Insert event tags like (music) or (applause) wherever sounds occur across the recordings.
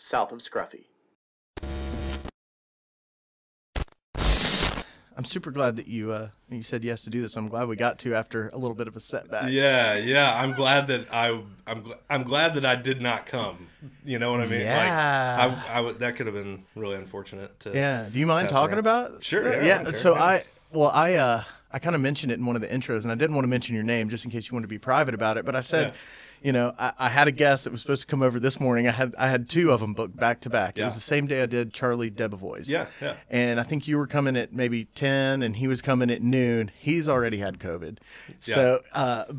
south of Scruffy. I'm super glad that you said yes to do this. I'm glad we got to after a little bit of a setback. Yeah. I'm glad that I'm glad that I did not come. You know what I mean? Yeah. Like that could have been really unfortunate. To Do you mind talking about it? Sure. Yeah. So I kind of mentioned it in one of the intros, and I didn't want to mention your name just in case you wanted to be private about it. But I said, I had a guest that was supposed to come over this morning. I had two of them booked back to back. It was the same day I did Charlie Debevoise. Yeah. And I think you were coming at maybe 10, and he was coming at noon. He's already had COVID. Yeah. So,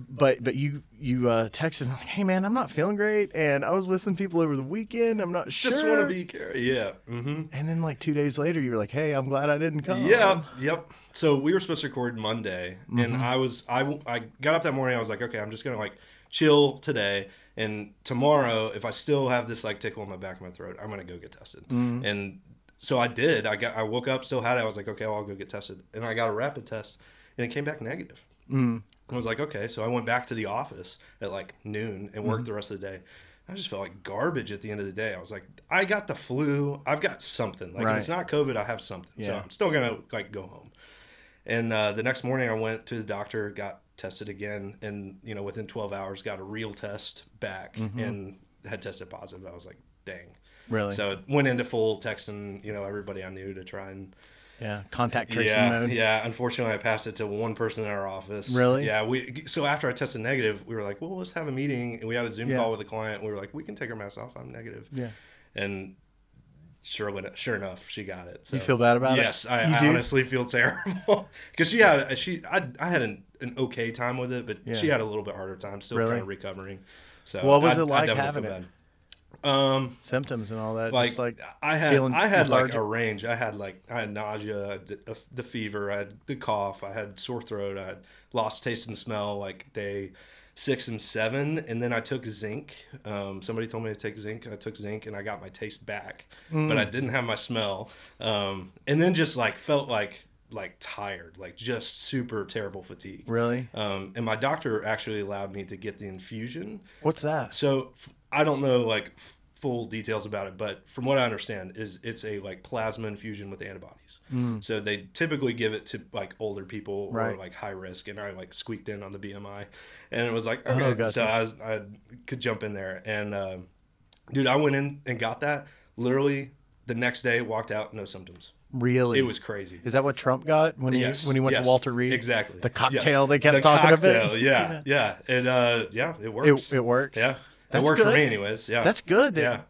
but you texted like, hey man, I'm not feeling great, and I was with some people over the weekend. I'm not sure. Just want to be careful. Yeah. Mm-hmm. And then like 2 days later, you were like, hey, I'm glad I didn't come. Yeah. Yep. So we were supposed to record Monday, and I got up that morning. I was like, okay, I'm just gonna like chill today, and tomorrow, if I still have this like tickle in the back of my throat, I'm gonna go get tested. And so I did. I woke up, still had it. I was like, okay, well, I'll go get tested, and I got a rapid test, and it came back negative. I was like, okay, so I went back to the office at like noon and worked the rest of the day. I just felt like garbage at the end of the day. I was like, I got the flu. I've got something. Like, if it's not COVID, I have something. Yeah. So I'm still going to like go home. And the next morning I went to the doctor, got tested again. And, within 12 hours, got a real test back and had tested positive. I was like, dang. Really? So it went into full texting, everybody I knew to try and contact tracing mode. Yeah, unfortunately I passed it to one person in our office. Really? Yeah, so after I tested negative, we were like, well, let's have a meeting, and we had a Zoom call with a client. We were like, we can take our masks off, I'm negative. Yeah. And sure enough, she got it. So, you feel bad about it? Yes, I honestly feel terrible. Because I had an okay time with it, but she had a little bit harder time, still kind of recovering. So what was it like having it? Symptoms and all that. Like, just like I had like lethargic? a range. I had nausea, I had the fever, I had the cough, I had sore throat, I had lost taste and smell like day 6 and 7, and then I took zinc. Somebody told me to take zinc. I took zinc and I got my taste back, but I didn't have my smell. And then just like felt like tired, like just super terrible fatigue. Really? And my doctor actually allowed me to get the infusion. What's that? So I don't know like full details about it, but from what I understand is it's a like plasma infusion with antibodies. So they typically give it to like older people or like high risk, and I like squeaked in on the BMI, and it was like, okay, gotcha. so I could jump in there, and dude, I went in and got that literally the next day, walked out, no symptoms. Really? It was crazy. Is that what Trump got when he went to Walter Reed? Exactly. The cocktail they kept talking about. Yeah. And it works. It works. Yeah. That's it worked good. for me anyways. Yeah. That's good. Yeah.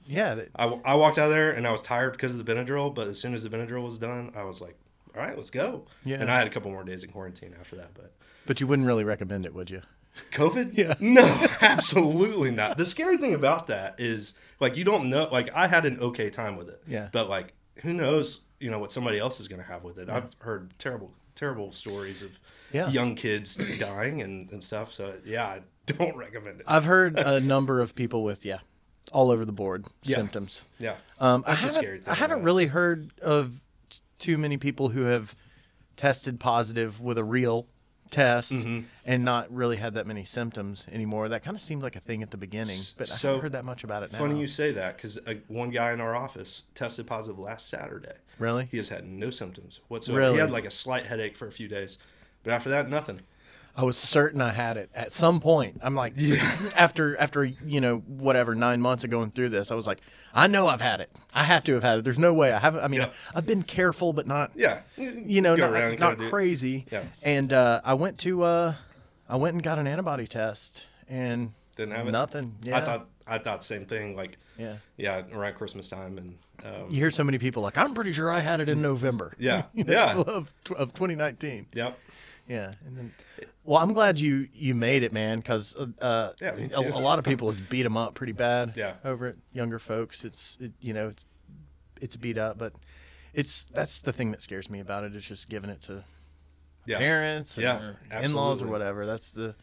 I walked out there and I was tired because of the Benadryl, but as soon as the Benadryl was done, I was like, all right, let's go. Yeah. And I had a couple more days in quarantine after that, but you wouldn't really recommend it, would you? COVID? Yeah. No, absolutely not. The scary thing about that is like, you don't know, like I had an okay time with it. Yeah. But like, who knows, what somebody else is going to have with it. Yeah. I've heard terrible stories of young kids dying and stuff. So yeah, I don't recommend it. I've heard a number of people with, all over the board symptoms. Yeah. That's a scary thing. I haven't really heard of too many people who have tested positive with a real test and not really had that many symptoms anymore. That kind of seemed like a thing at the beginning, but I haven't heard that much about it now. Funny you say that, because one guy in our office tested positive last Saturday. Really? He has had no symptoms whatsoever. Really? He had like a slight headache for a few days, but after that, nothing. I was certain I had it at some point. I'm like, after 9 months of going through this, I was like, I know I've had it. I have to have had it. There's no way I haven't. I mean, I've been careful, but not, not crazy. Yeah. And I went and got an antibody test and didn't have nothing. It. Yeah. I thought the same thing. Like, around Christmas time, and you hear so many people like, I'm pretty sure I had it in November. Of 2019. Yep. Yeah, and then, well, I'm glad you made it, man, because a lot of people have beat them up pretty bad. Over it. Younger folks, it's beat up, but that's the thing that scares me about it. Is just giving it to parents or in-laws or whatever. That's the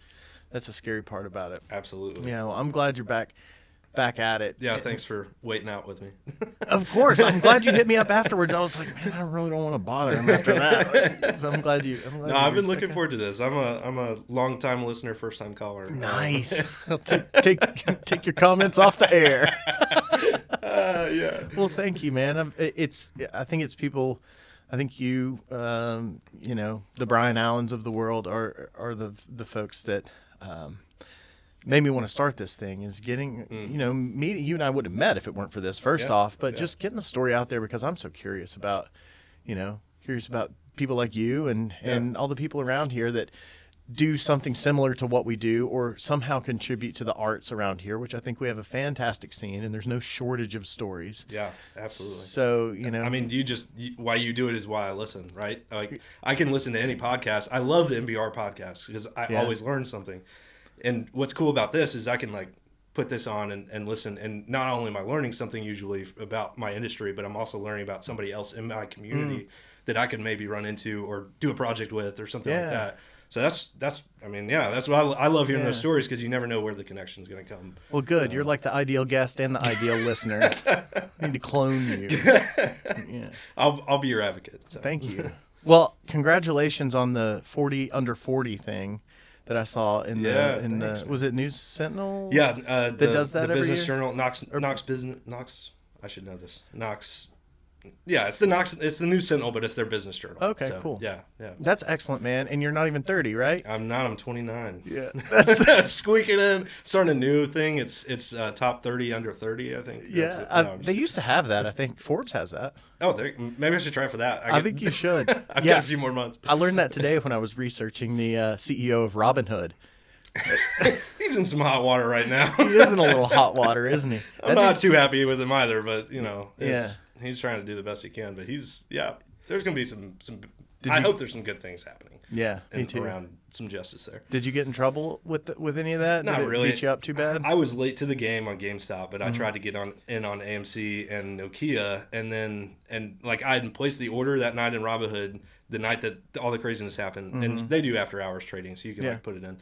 scary part about it. Absolutely. Yeah, well, I'm glad you're back at it. Yeah, thanks for waiting out with me. Of course. I'm glad you hit me up afterwards. I was like, man, I really don't want to bother him after that. So I'm glad you. I've been looking forward to this. I'm a long-time listener, first-time caller. Nice. I'll take your comments off the air. Yeah. Well, thank you, man. I think it's people. I think you, you know, the Brian Allens of the world are the folks that made me want to start this thing. Is getting, you know, meeting you and I wouldn't have met if it weren't for this. First off, but just getting the story out there because I'm so curious about, you know, people like you and all the people around here that do something similar to what we do or somehow contribute to the arts around here, which I think we have a fantastic scene and there's no shortage of stories. Yeah, absolutely. So, you know, I mean, why you do it is why I listen, right? Like I can listen to any podcast. I love the NBR podcast because I always learn something. And what's cool about this is I can like put this on and listen. And not only am I learning something usually about my industry, but I'm also learning about somebody else in my community that I could maybe run into or do a project with or something like that. So that's I mean, that's what I love hearing those stories because you never know where the connection is going to come. Well, good. You're like the ideal guest and the ideal listener. I need to clone you. Yeah. I'll be your advocate. So. Thank you. Well, congratulations on the 40 under 40 thing that I saw in the was it News Sentinel? Yeah, that does that the every Business year? Journal, Knox. I should know this. Knox. Yeah, it's the News Sentinel, but it's their business journal. Okay, so, cool. Yeah. That's excellent, man. And you're not even 30, right? I'm not. I'm 29. Yeah, that's squeaking in. Starting a new thing. It's top 30 under 30. I think. Yeah, they used to have that. I think Forbes has that. Oh, maybe I should try for that. I think you should. I've got a few more months. I learned that today when I was researching the CEO of Robinhood. He's in some hot water right now. He is in a little hot water, isn't he? I'm not too happy with him either, but you know, he's trying to do the best he can. But there's gonna be some. I hope there's some good things happening. Yeah, me too. Around some justice there. Did you get in trouble with any of that? Not Did it really. Beat you up too bad? I was late to the game on GameStop, but I tried to get in on AMC and Nokia, and like I had placed the order that night in Robinhood, the night that all the craziness happened, and they do after hours trading, so you can like put it in.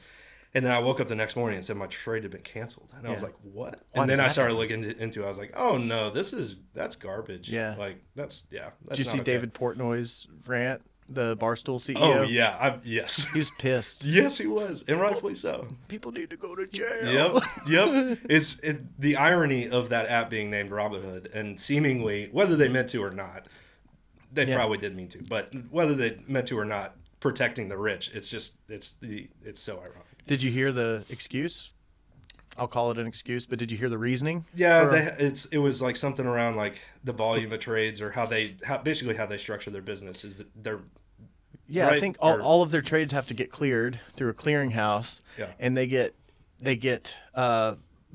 And then I woke up the next morning and said my trade had been canceled. And I was like, what? And then I started looking into it. I was like, oh, no, that's garbage. Yeah. Like, that's Did you see David Portnoy's rant, the Barstool CEO? Oh, yeah. Yes. He was pissed. Yes, he was. And rightfully so. People need to go to jail. Yep. It's the irony of that app being named Robinhood and seemingly, whether they meant to or not, they probably did mean to. But whether they meant to or not, protecting the rich, it's so ironic. Did you hear the excuse? I'll call it an excuse, but did you hear the reasoning? Yeah, it was like something around like the volume of trades or how they structure their business is that they're right? I think all of their trades have to get cleared through a clearinghouse, and they get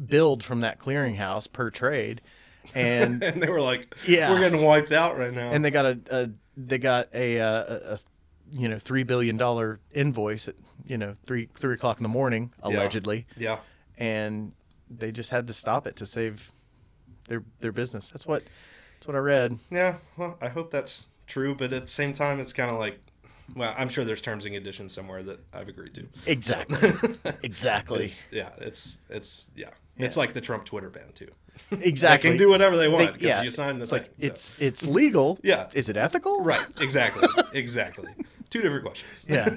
billed from that clearinghouse per trade, and and they were like, we're getting wiped out right now, and they got a $3 billion invoice at 3 o'clock in the morning, allegedly. Yeah. And they just had to stop it to save their business. That's what I read. Yeah. Well, I hope that's true, but at the same time, it's kind of like, well, I'm sure there's terms and conditions somewhere that I've agreed to. Exactly. Exactly. It's like the Trump Twitter ban too. Exactly. They can do whatever they want because you signed the thing. It's legal. Yeah. Is it ethical? Right. Exactly. Two different questions. Yeah.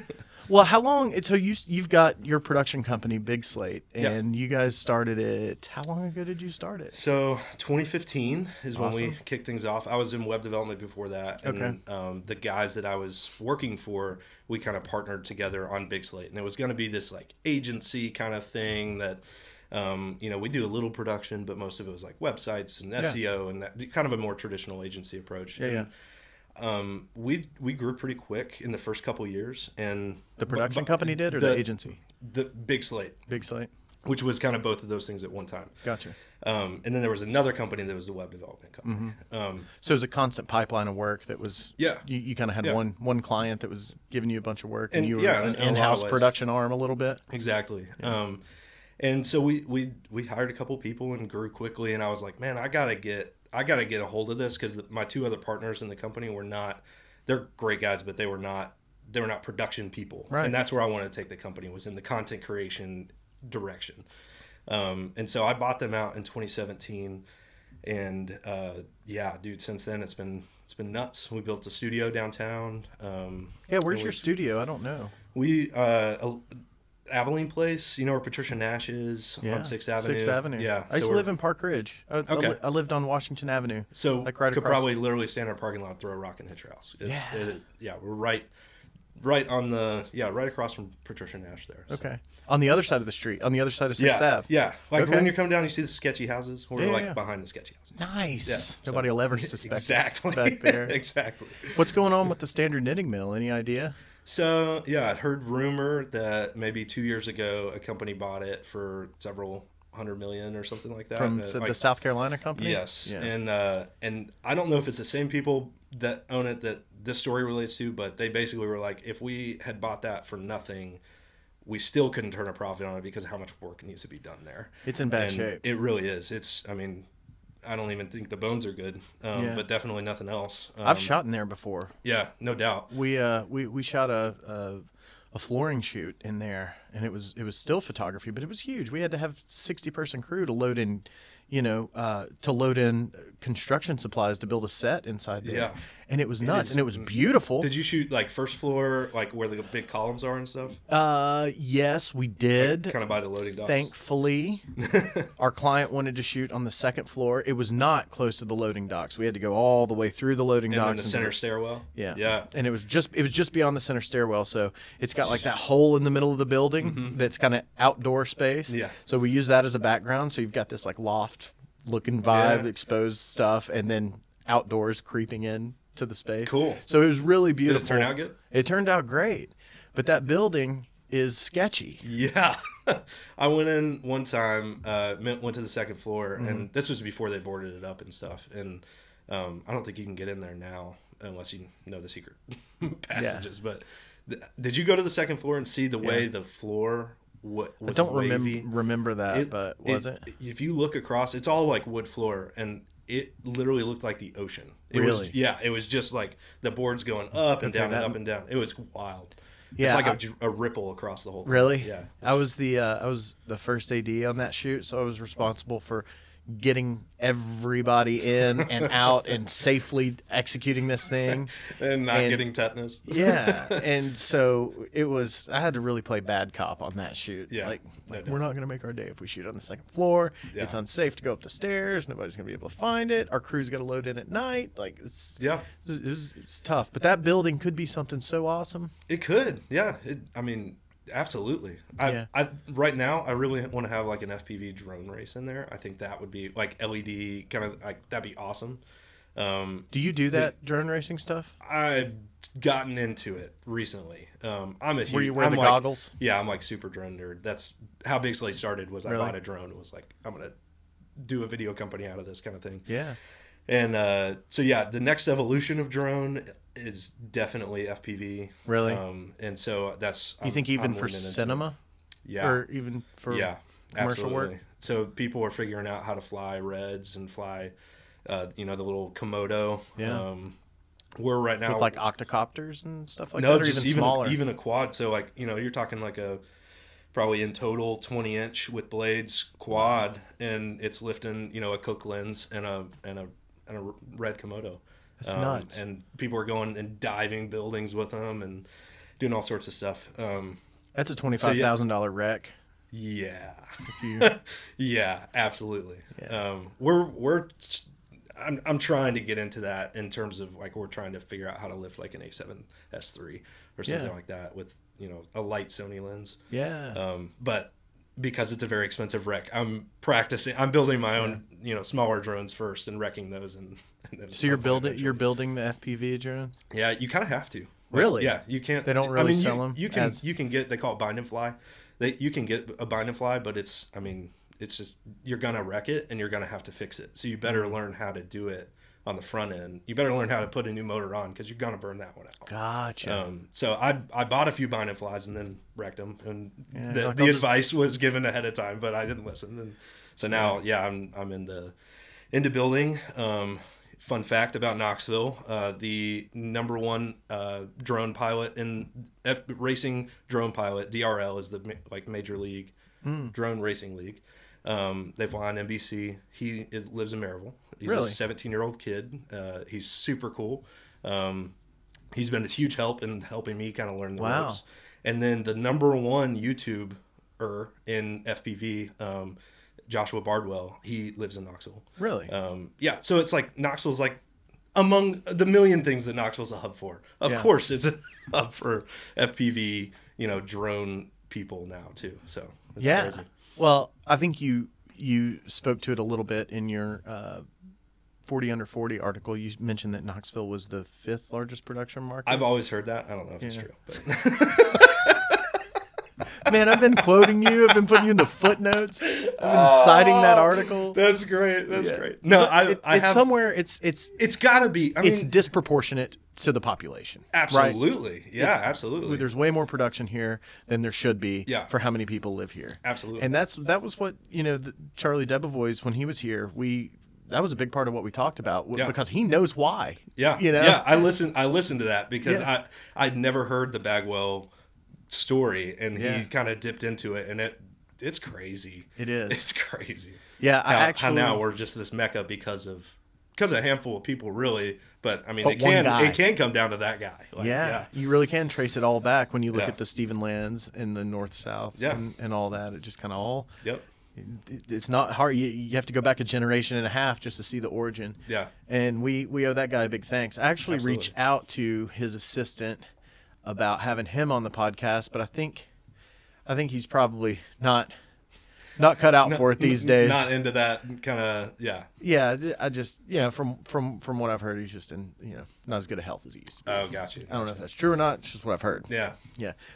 Well, how long? So you've got your production company, Big Slate, and you guys started it. How long ago did you start it? So 2015 is when we kicked things off. I was in web development before that, and the guys that I was working for, we kind of partnered together on Big Slate, and it was going to be this like agency kind of thing that. We do a little production, but most of it was like websites and SEO and that kind of a more traditional agency approach. We grew pretty quick in the first couple years, and the production company did, or the agency? The Big Slate, which was kind of both of those things at one time. Gotcha. And then there was another company that was the web development company. So it was a constant pipeline of work that was. Yeah. You kind of had one client that was giving you a bunch of work, and you were an in-house production arm a little bit. Exactly. Yeah. And so we hired a couple people and grew quickly, and I was like, man, I gotta get a hold of this because my two other partners in the company they're great guys, but they were not production people. Right. And that's where I wanted to take the company, was in the content creation direction. And so I bought them out in 2017, and dude, since then it's been nuts. We built a studio downtown. Where's your studio? I don't know. Abilene Place, where Patricia Nash is on 6th Avenue. 6th Avenue. Yeah. I used to live in Park Ridge. I lived on Washington Avenue. So like right could across. probably literally stand in our parking lot, throw a rock and hit your house. It is. Yeah, we're right on right across from Patricia Nash there. So. Okay. On the other side of the street, on the other side of 6th Ave. Yeah. Like when you come down, you see the sketchy houses. We're behind the sketchy houses. Nice. Yeah, Nobody will ever suspect exactly back there. Exactly. What's going on with the Standard Knitting Mill? Any idea? So, I'd heard rumor that maybe 2 years ago, a company bought it for several $100 million or something like that. From the South Carolina company? Yes. Yeah. And I don't know if it's the same people that own it that this story relates to, but they basically were like, if we had bought that for nothing, we still couldn't turn a profit on it because of how much work needs to be done there. It's in bad shape. It really is. I don't even think the bones are good, but definitely nothing else. I've shot in there before. Yeah, no doubt. We shot a flooring shoot in there, and it was still photography, but it was huge. We had to have 60-person crew to load in, construction supplies to build a set inside there. Yeah. And it was nuts, and it was beautiful. Did you shoot like first floor, like where the big columns are and stuff? Yes, we did. Like, kind of by the loading docks. Thankfully, our client wanted to shoot on the second floor. It was not close to the loading docks. We had to go all the way through the loading docks. And then the center stairwell. Yeah. Yeah. And it was just beyond the center stairwell, so it's got like that hole in the middle of the building that's kind of outdoor space. Yeah. So we use that as a background. So you've got this like loft looking vibe, exposed stuff, and then outdoors creeping in to the space. Cool. So it was really beautiful. Did it turn out good? It turned out great. But that building is sketchy. Yeah. I went in one time, went to the second floor, and this was before they boarded it up and stuff. And I don't think you can get in there now unless you know the secret passages. But did you go to the second floor and see the way the floor was I don't wavy? remember that, but was it? If you look across, it's all like wood floor, and it literally looked like the ocean. Really? It was just like the boards going up and down and up and down. It was wild. Yeah, it's like a ripple across the whole thing. Really? Yeah. I was the first AD on that shoot, so I was responsible for getting everybody in and out and safely executing this thing and not getting tetanus. Yeah. And so I had to really play bad cop on that shoot. Yeah. Like we're not going to make our day if we shoot on the second floor. Yeah. It's unsafe to go up the stairs. Nobody's going to be able to find it. Our crew's got to load in at night. Like it's tough, but that building could be something so awesome. It could. Yeah. Absolutely. Right now, I really want to have like an FPV drone race in there. I think that would be like LED kind of like that'd be awesome. Do you do that drone racing stuff? I've gotten into it recently. Where you wear the goggles? Yeah, I'm like super drone nerd. That's how Big Slate started. Was I bought a drone? It was like I'm gonna do a video company out of this kind of thing. Yeah. And the next evolution of drone is definitely FPV. Really? And so that's... You think even for cinema? Yeah. Or even for commercial work? So people are figuring out how to fly Reds and fly, the little Komodo. Yeah. We're right now... With like octocopters and stuff like that? No, just even smaller? Even a quad. So like, you're talking like a... Probably in total 20-inch with blades quad, and it's lifting, a Cook lens and a Red Komodo. That's nuts. And people are going and diving buildings with them and doing all sorts of stuff. That's a $25,000 wreck. Yeah. If you... Yeah, absolutely. Yeah. I'm trying to get into that in terms of like we're trying to figure out how to lift like an A7S3 or something like that with a light Sony lens. Yeah. But because it's a very expensive wreck, I'm building my own smaller drones first and wrecking those and then so you're building the FPV drones? Yeah, you kind of have to. Really? Yeah, you can't. They don't really sell them. You can get, they call it bind and fly. You can get a bind and fly, but it's just you're gonna wreck it and you're gonna have to fix it. So you better learn how to do it on the front end. You better learn how to put a new motor on because you're gonna burn that one out. Gotcha. So I bought a few bind and flies and then wrecked them, and the advice was given ahead of time, but I didn't listen. And so now, I'm into building. Fun fact about Knoxville: the number one drone pilot in racing drone pilot, DRL, is the major league drone racing league. They fly on NBC. He lives in Maryville. He's a 17-year-old kid. He's super cool. He's been a huge help in helping me kind of learn the ropes. And then the #1 YouTuber in FPV, Joshua Bardwell, he lives in Knoxville. Really? Yeah. So it's like Knoxville's like among the million things that Knoxville's a hub for. Of course, it's a hub for FPV, drone people now too. So it's crazy. Well, I think you spoke to it a little bit in your 40 Under 40 article. You mentioned that Knoxville was the 5th largest production market. I've always heard that. I don't know if it's true. But. Man, I've been quoting you. I've been putting you in the footnotes. I've been citing that article. That's great. That's great. No, I have somewhere. It's got to be. It's disproportionate to the population. Absolutely. Right? Yeah, absolutely. There's way more production here than there should be for how many people live here. Absolutely. And that was what Charlie Debevoise, when he was here, that was a big part of what we talked about because he knows why. Yeah. Yeah. I listened to that because I'd never heard the Bagwell story, and he kind of dipped into it, and it's crazy. It is. It's crazy. Yeah. How now we're just this mecca because of a handful of people, really. But I mean, it can come down to that guy. You really can trace it all back when you look at the Stephen Lands and the North Souths and all that. It just kind of all. Yep. It's not hard. You have to go back a generation and a half just to see the origin. Yeah. And we owe that guy a big thanks. I actually reached out to his assistant about having him on the podcast, but I think he's probably not cut out for it these days. Not into that kind of Yeah, I just from what I've heard, he's just in not as good a health as he used to be. Oh, got you. I don't know if that's true or not. It's just what I've heard. Yeah.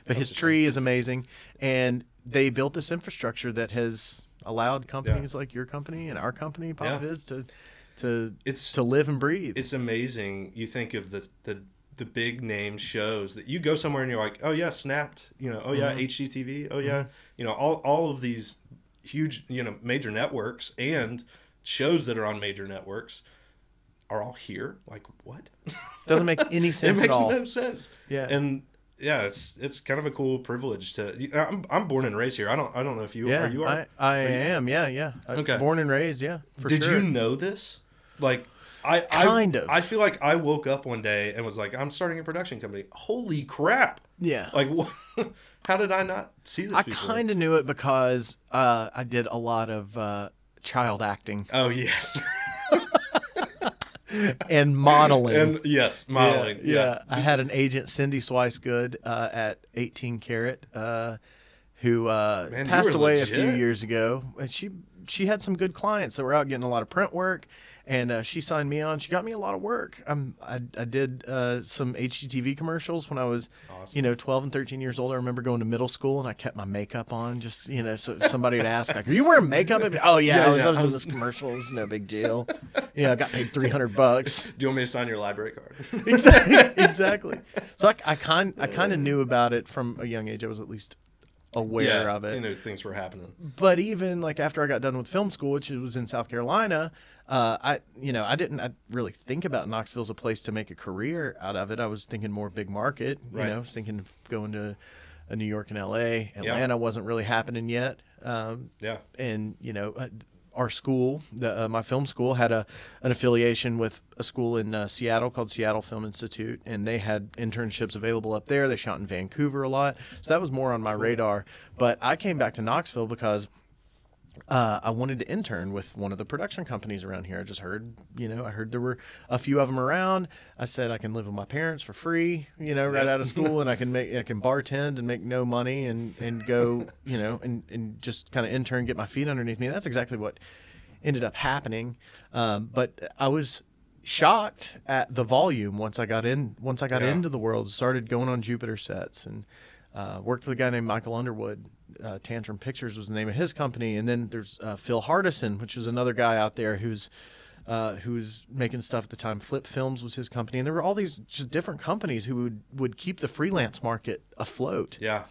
But his tree is amazing, and they built this infrastructure that has allowed companies like your company and our company, PopVids, to live and breathe. It's amazing. You think of the big name shows that you go somewhere and you're like, oh yeah, Snapped, oh yeah, HGTV, oh yeah, all of these huge, major networks and shows that are on major networks are all here. Like, what? Doesn't make any sense at all. It makes no sense. Yeah. And yeah, it's kind of a cool privilege to. I'm born and raised here. I don't know if you are. You are. I am. Yeah. Okay. Born and raised. Yeah. Did you know this? Like. I feel like I woke up one day and was like, I'm starting a production company. Holy crap. Yeah. Like, how did I not see this before? I kind of knew it because I did a lot of child acting. Oh, yes. And modeling. And yes, modeling. Yeah. I had an agent, Cindy Swicegood, at 18 Carat, who passed away a few years ago. And she had some good clients that were out getting a lot of print work, and she signed me on. She got me a lot of work. I did some HGTV commercials when I was, 12 and 13 years old. I remember going to middle school and I kept my makeup on, just so somebody would ask, like, "Are you wearing makeup?" Oh yeah, I was in this commercial. It was no big deal. I got paid $300. Do you want me to sign your library card? Exactly. So I kind of knew about it from a young age. I was at least aware of it. You know, things were happening. But even like after I got done with film school, which was in South Carolina, I didn't really think about Knoxville as a place to make a career out of it. I was thinking more big market. I was thinking of going to New York and LA. Atlanta wasn't really happening yet. And our school, my film school, had an affiliation with a school in Seattle called Seattle Film Institute, and they had internships available up there. They shot in Vancouver a lot, so that was more on my radar. But I came back to Knoxville because I wanted to intern with one of the production companies around here. I just heard, I heard there were a few of them around. I said I can live with my parents for free, right out of school, and I can bartend and make no money and go, and just kind of intern, get my feet underneath me. And that's exactly what ended up happening. But I was shocked at the volume once I got into the world. Started going on Jupiter sets and worked with a guy named Michael Underwood. Tantrum Pictures was the name of his company, and then there's Phil Hardison, which was another guy out there who's making stuff at the time. Flip Films was his company, and there were all these just different companies who would keep the freelance market afloat. Yeah.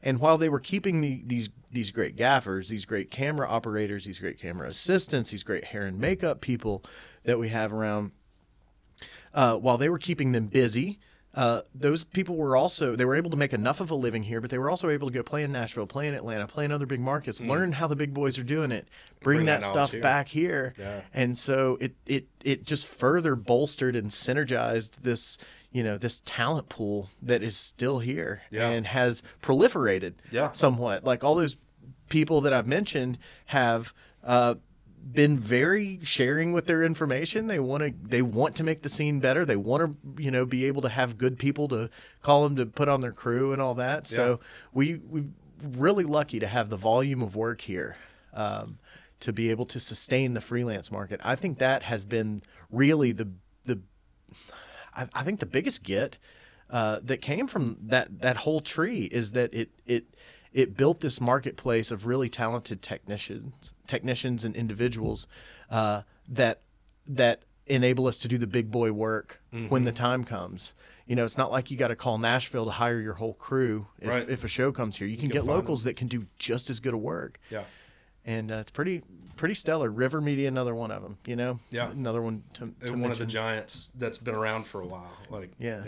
And while they were keeping these great gaffers, these great camera operators, these great camera assistants, these great hair and makeup people that we have around, while they were keeping them busy, those people were able to make enough of a living here, but they were also able to go play in Nashville, play in Atlanta, play in other big markets, learn how the big boys are doing it, bring that stuff back here. Yeah. And so it just further bolstered and synergized this, this talent pool that is still here Yeah. and has proliferated somewhat. Like all those people that I've mentioned have been very sharing with their information. They want to make the scene better. They want to, be able to have good people to call them to put on their crew and all that. Yeah. So we're really lucky to have the volume of work here to be able to sustain the freelance market. I think that has been really I think the biggest get that came from that whole tree is that it built this marketplace of really talented technicians and individuals that enable us to do the big boy work when the time comes. It's not like you got to call Nashville to hire your whole crew if a show comes here. You can get locals that can do just as good a work. Yeah. And it's pretty stellar. River Media, another one of them, Yeah. Another one to one mention. of the giants that's been around for a while. Yeah.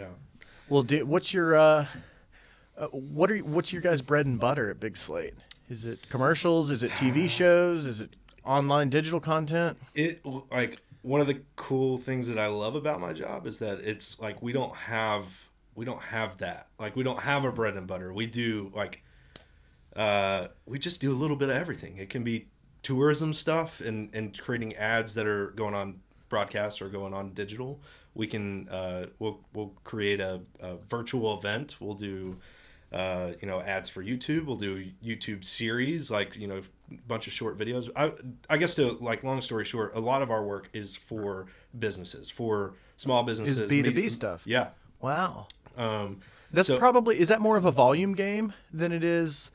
Well, what's your what's your guys' bread and butter at Big Slate? Is it commercials? Is it TV shows? Is it online digital content? One of the cool things that I love about my job is that it's we don't have that. We don't have a bread and butter. We do we just do a little bit of everything. It can be tourism stuff and creating ads that are going on broadcast or going on digital. We can we'll create a virtual event. We'll do ads for YouTube. We'll do YouTube series, a bunch of short videos. I guess long story short, a lot of our work is for businesses, for small businesses. Is B2B stuff. Yeah. Wow. Is that more of a volume game than it is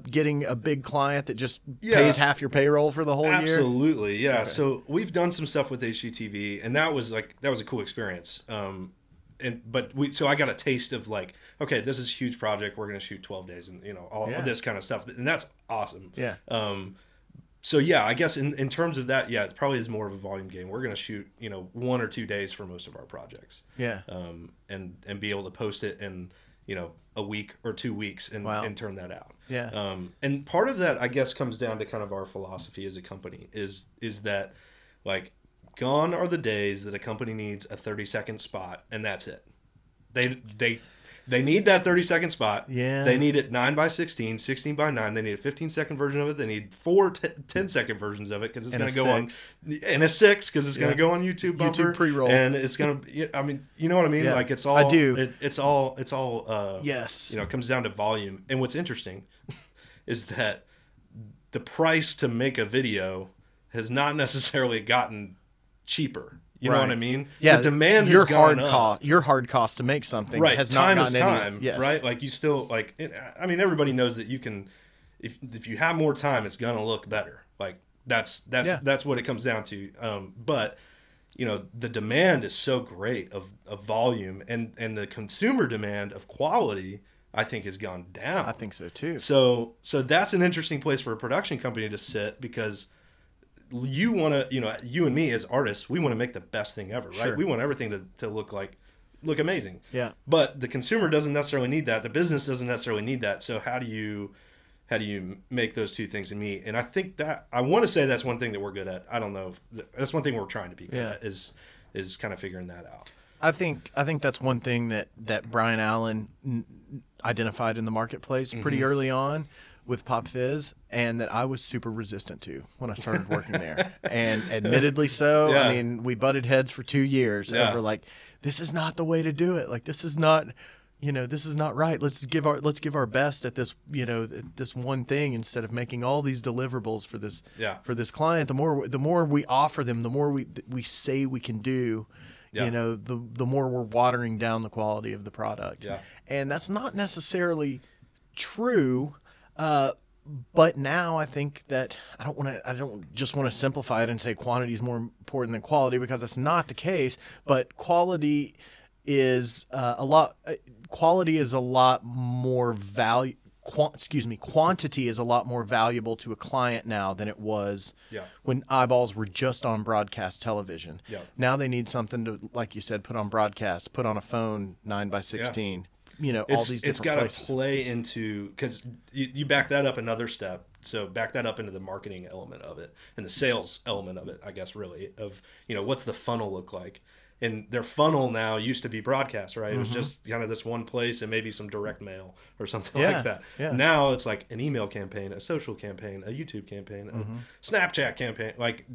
getting a big client that just pays half your payroll for the whole year? Absolutely. Yeah. Okay. So we've done some stuff with HGTV, and that was a cool experience. So I got a taste of okay, this is a huge project. We're going to shoot 12 days and all of this kind of stuff. And that's awesome. Yeah. So yeah, I guess in terms of that, it probably is more of a volume game. We're going to shoot, 1 or 2 days for most of our projects. Yeah. And be able to post it in, a week or 2 weeks and turn that out. Yeah. And part of that, I guess, comes down to kind of our philosophy as a company is that gone are the days that a company needs a 30-second spot and that's it. They need that 30-second spot. Yeah. They need it 9x16, 16x9. They need a 15-second version of it. They need 4 10-second versions of it because it's going to go on in a 6 because it's going to go on YouTube bumper. YouTube pre-roll. And it's going to. I mean, you know what I mean? Yeah. It's all. I do. It's all. Yes. It comes down to volume. And what's interesting is that the price to make a video has not necessarily gotten cheaper. You know what I mean? Yeah. The demand has gone up. Your hard cost to make something has time not is gotten time, any. Yes. Right? You still everybody knows that you can, if you have more time, it's gonna look better. That's what it comes down to. But the demand is so great of volume and the consumer demand of quality, I think, has gone down. I think so too. So that's an interesting place for a production company to sit because you want to, you and me as artists, we want to make the best thing ever, right? Sure. We want everything to look amazing. Yeah. But the consumer doesn't necessarily need that. The business doesn't necessarily need that. So how do you make those two things meet? And I think that I want to say that's one thing that we're good at. I don't know. That's one thing we're trying to be good at is kind of figuring that out. I think that's one thing that Brian Allen identified in the marketplace pretty early on with Pop Fizz, and that I was super resistant to when I started working there. And admittedly so. Yeah. I mean, we butted heads for 2 years over this is not the way to do it. This is not, this is not right. Let's give our best at this, this one thing instead of making all these deliverables for this client. The more we offer them, the more we say we can do. Yeah. The more we're watering down the quality of the product. Yeah. And that's not necessarily true. But now I think that I don't just want to simplify it and say quantity is more important than quality, because that's not the case. But quality is quantity is a lot more quantity is a lot more valuable to a client now than it was when eyeballs were just on broadcast television. Yeah. Now they need something to, like you said, put on broadcast, put on a phone 9x16. All these different it's got places. To play into, because you back that up another step. So back that up into the marketing element of it and the sales element of it, I guess, really, of, what's the funnel look like? and their funnel now used to be broadcast, right? It was just kind of this one place and maybe some direct mail or something like that. Yeah. Now it's like an email campaign, a social campaign, a YouTube campaign, a Snapchat campaign, like,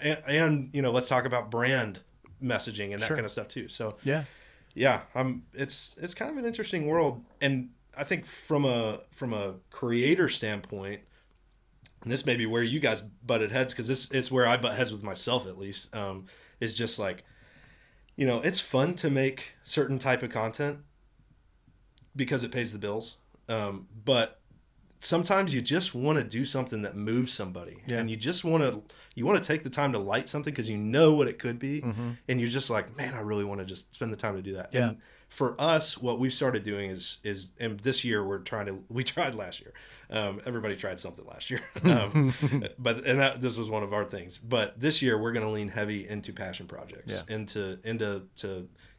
and you know, let's talk about brand messaging and that kind of stuff too. So yeah, it's kind of an interesting world, and I think from a creator standpoint, and this may be where you guys butted heads, because this is where I butt heads with myself at least, is just like, you know, it's fun to make certain type of content because it pays the bills. But sometimes you just want to do something that moves somebody, and you just want to take the time to light something because you know what it could be, and you're just like, man, I really want to just spend the time to do that. And for us, what we've started doing is, and this year we tried last year. Everybody tried something last year, this was one of our things. But this year we're going to lean heavy into passion projects, into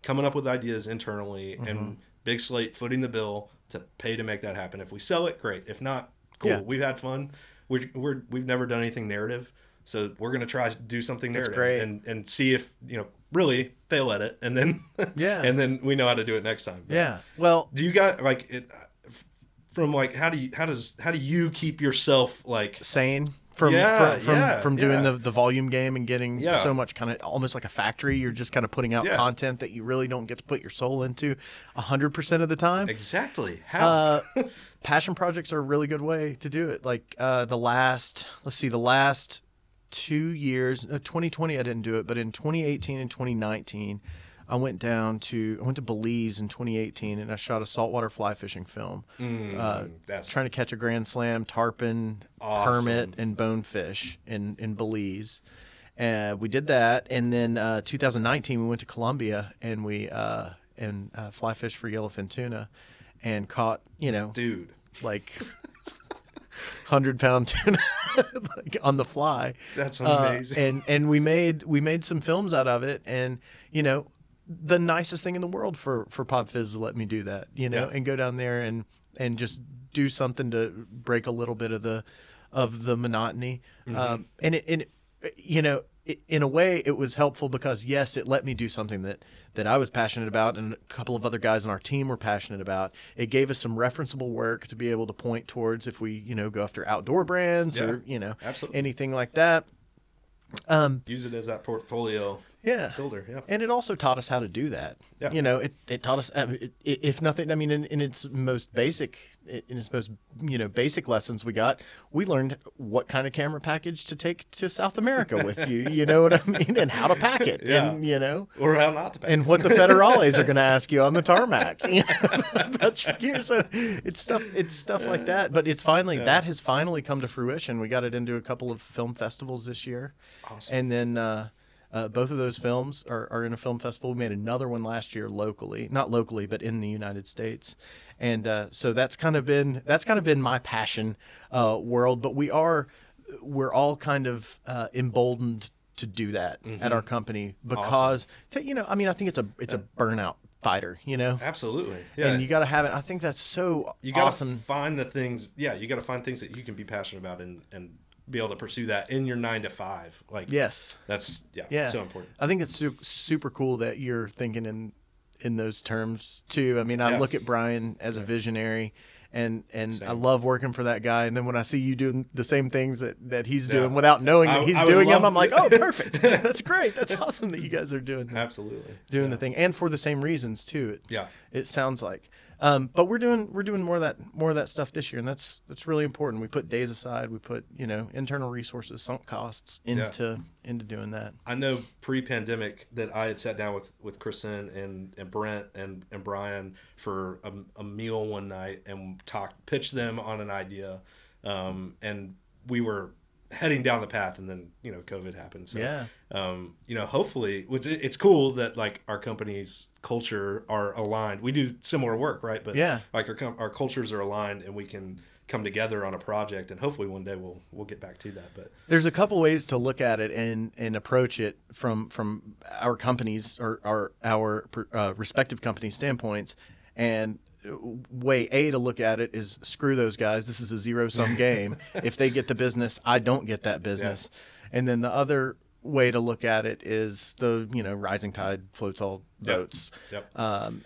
coming up with ideas internally, and Big Slate footing the bill to pay to make that happen. If we sell it, great. If not, cool. Yeah. We've had fun. We've never done anything narrative, so we're going to try to do something narrative and see if, you know, really fail at it, and then and then we know how to do it next time. But well, do you got like it? From like, how do you keep yourself like sane from doing the volume game and getting so much kind of almost like a factory? You're just kind of putting out content that you really don't get to put your soul into 100% of the time. Exactly. How? Passion projects are a really good way to do it. Like the last 2 years, 2020 I didn't do it, but in 2018 and 2019. I went to Belize in 2018, and I shot a saltwater fly fishing film. Trying to catch a grand slam, tarpon, permit, and bonefish in Belize. We did that, and then 2019 we went to Colombia and we fly fish for yellowfin tuna, and caught, you know, like 100-pound tuna like on the fly. That's amazing. And we made some films out of it, and you know, the nicest thing in the world for Pop Fizz to let me do that, you know, and go down there and just do something to break a little bit of the monotony. And it you know, in a way it was helpful because yes, it let me do something that I was passionate about and a couple of other guys on our team were passionate about. It gave us some referenceable work to be able to point towards if we, you know, go after outdoor brands or, you know, anything like that. Use it as that portfolio builder. Yeah. And it also taught us how to do that. Yeah. You know, it taught us, if nothing, I mean, in its most basic lessons we learned what kind of camera package to take to South America with you, you know what I mean? And how to pack it, and, you know. Or how not to pack it. And what the federales are going to ask you on the tarmac, you know, about your gear. So it's stuff like that. But it's that has finally come to fruition. We got it into a couple of film festivals this year. Awesome. And then, both of those films are in a film festival. We made another one last year not locally, but in the United States. And so that's kind of been my passion world. But we're all kind of emboldened to do that at our company because you know, I mean, I think it's a burnout fighter, you know. Absolutely. Yeah. And you got to have it. I think that's so you gotta awesome. Find the things. Yeah, you got to find things that you can be passionate about and be able to pursue that in your 9 to 5. Like, yes, that's so important. I think it's super cool that you're thinking in those terms too. I mean, I look at Brian as a visionary, and I love working for that guy. And then when I see you doing the same things that he's doing without knowing that he's doing them, I'm like, oh, perfect. That's great. That's awesome that you guys are doing the thing, and for the same reasons too. It sounds like. But we're doing more of that stuff this year, and that's really important. We put days aside. We put, you know, internal resources, sunk costs into doing that. I know pre-pandemic that I had sat down with Kristen and Brent and Brian for a meal one night and pitched them on an idea, and we were heading down the path, and then, you know, COVID happened. So, you know, hopefully it's cool that like our company's culture are aligned. We do similar work, right? But like our cultures are aligned, and we can come together on a project, and hopefully one day we'll get back to that. But there's a couple ways to look at it and approach it from our companies or our respective company standpoints. And way A to look at it is screw those guys. This is a zero-sum game. If they get the business, I don't get that business. And then the other way to look at it is the, rising tide floats all boats. Yep.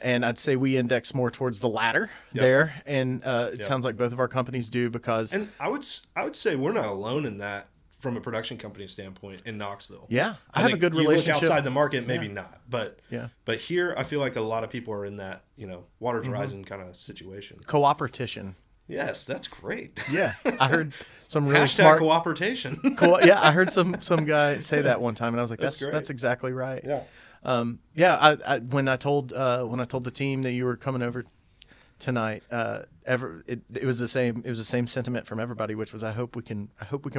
And I'd say we index more towards the latter there. And it sounds like both of our companies do because. And I would say we're not alone in that from a production company standpoint in Knoxville. Yeah. I have a good relationship. You look outside the market, maybe not. But yeah. But here, I feel like a lot of people are in that, water's rising kind of situation. Cooperation. Yes, that's great. Yeah, I heard some really smart cooperation. Yeah, I heard some guy say that one time, and I was like, "That's exactly right." Yeah, I when I told the team that you were coming over tonight, it was the same. It was the same sentiment from everybody, which was, I hope we can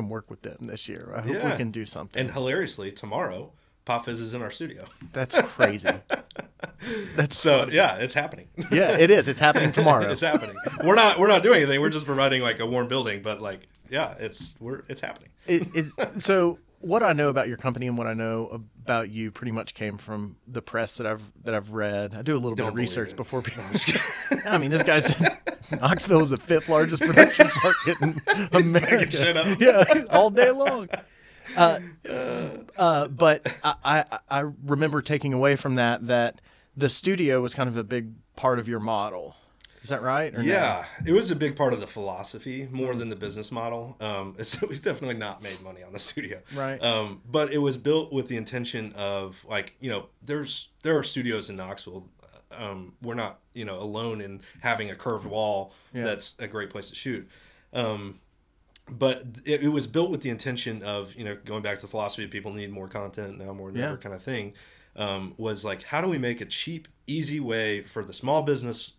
work with them this year. I hope we can do something. And hilariously, tomorrow, Pop Fizz is in our studio. That's crazy. That's so funny. Yeah, it's happening. Yeah, it is. It's happening tomorrow. It's happening. We're not doing anything. We're just providing like a warm building. But like, yeah, it's happening. So what I know about your company and what I know about you pretty much came from the press that I've read. I do a little bit of research before people. I mean, this guy said Knoxville is the 5th largest production market in America. Shit up. Yeah, all day long. But I remember taking away from that the studio was kind of a big part of your model. Is that right? Or yeah, no? It was a big part of the philosophy more than the business model. So we've definitely not made money on the studio. Right. But it was built with the intention of like, there are studios in Knoxville. We're not, alone in having a curved wall. Yeah. That's a great place to shoot. But it was built with the intention of, going back to the philosophy of people need more content now more than ever kind of thing, was like, how do we make a cheap, easy way for the small business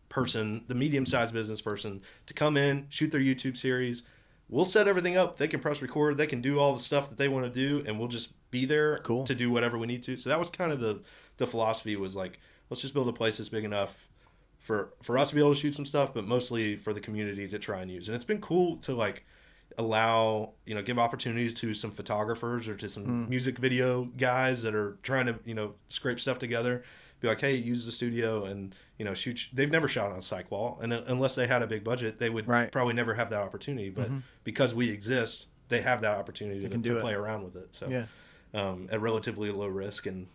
person, the medium-sized business person to come in, shoot their YouTube series. We'll set everything up. They can press record. They can do all the stuff that they want to do, and we'll just be there to do whatever we need to. So that was kind of the philosophy was like, let's just build a place that's big enough for us to be able to shoot some stuff, but mostly for the community to try and use. And it's been cool to like allow, give opportunities to some photographers or to some music video guys that are trying to, scrape stuff together. Be like, hey, use the studio and, shoot. They've never shot on a psych wall. And unless they had a big budget, they would probably never have that opportunity. But because we exist, they have that opportunity to play around with it. So at relatively low risk. And,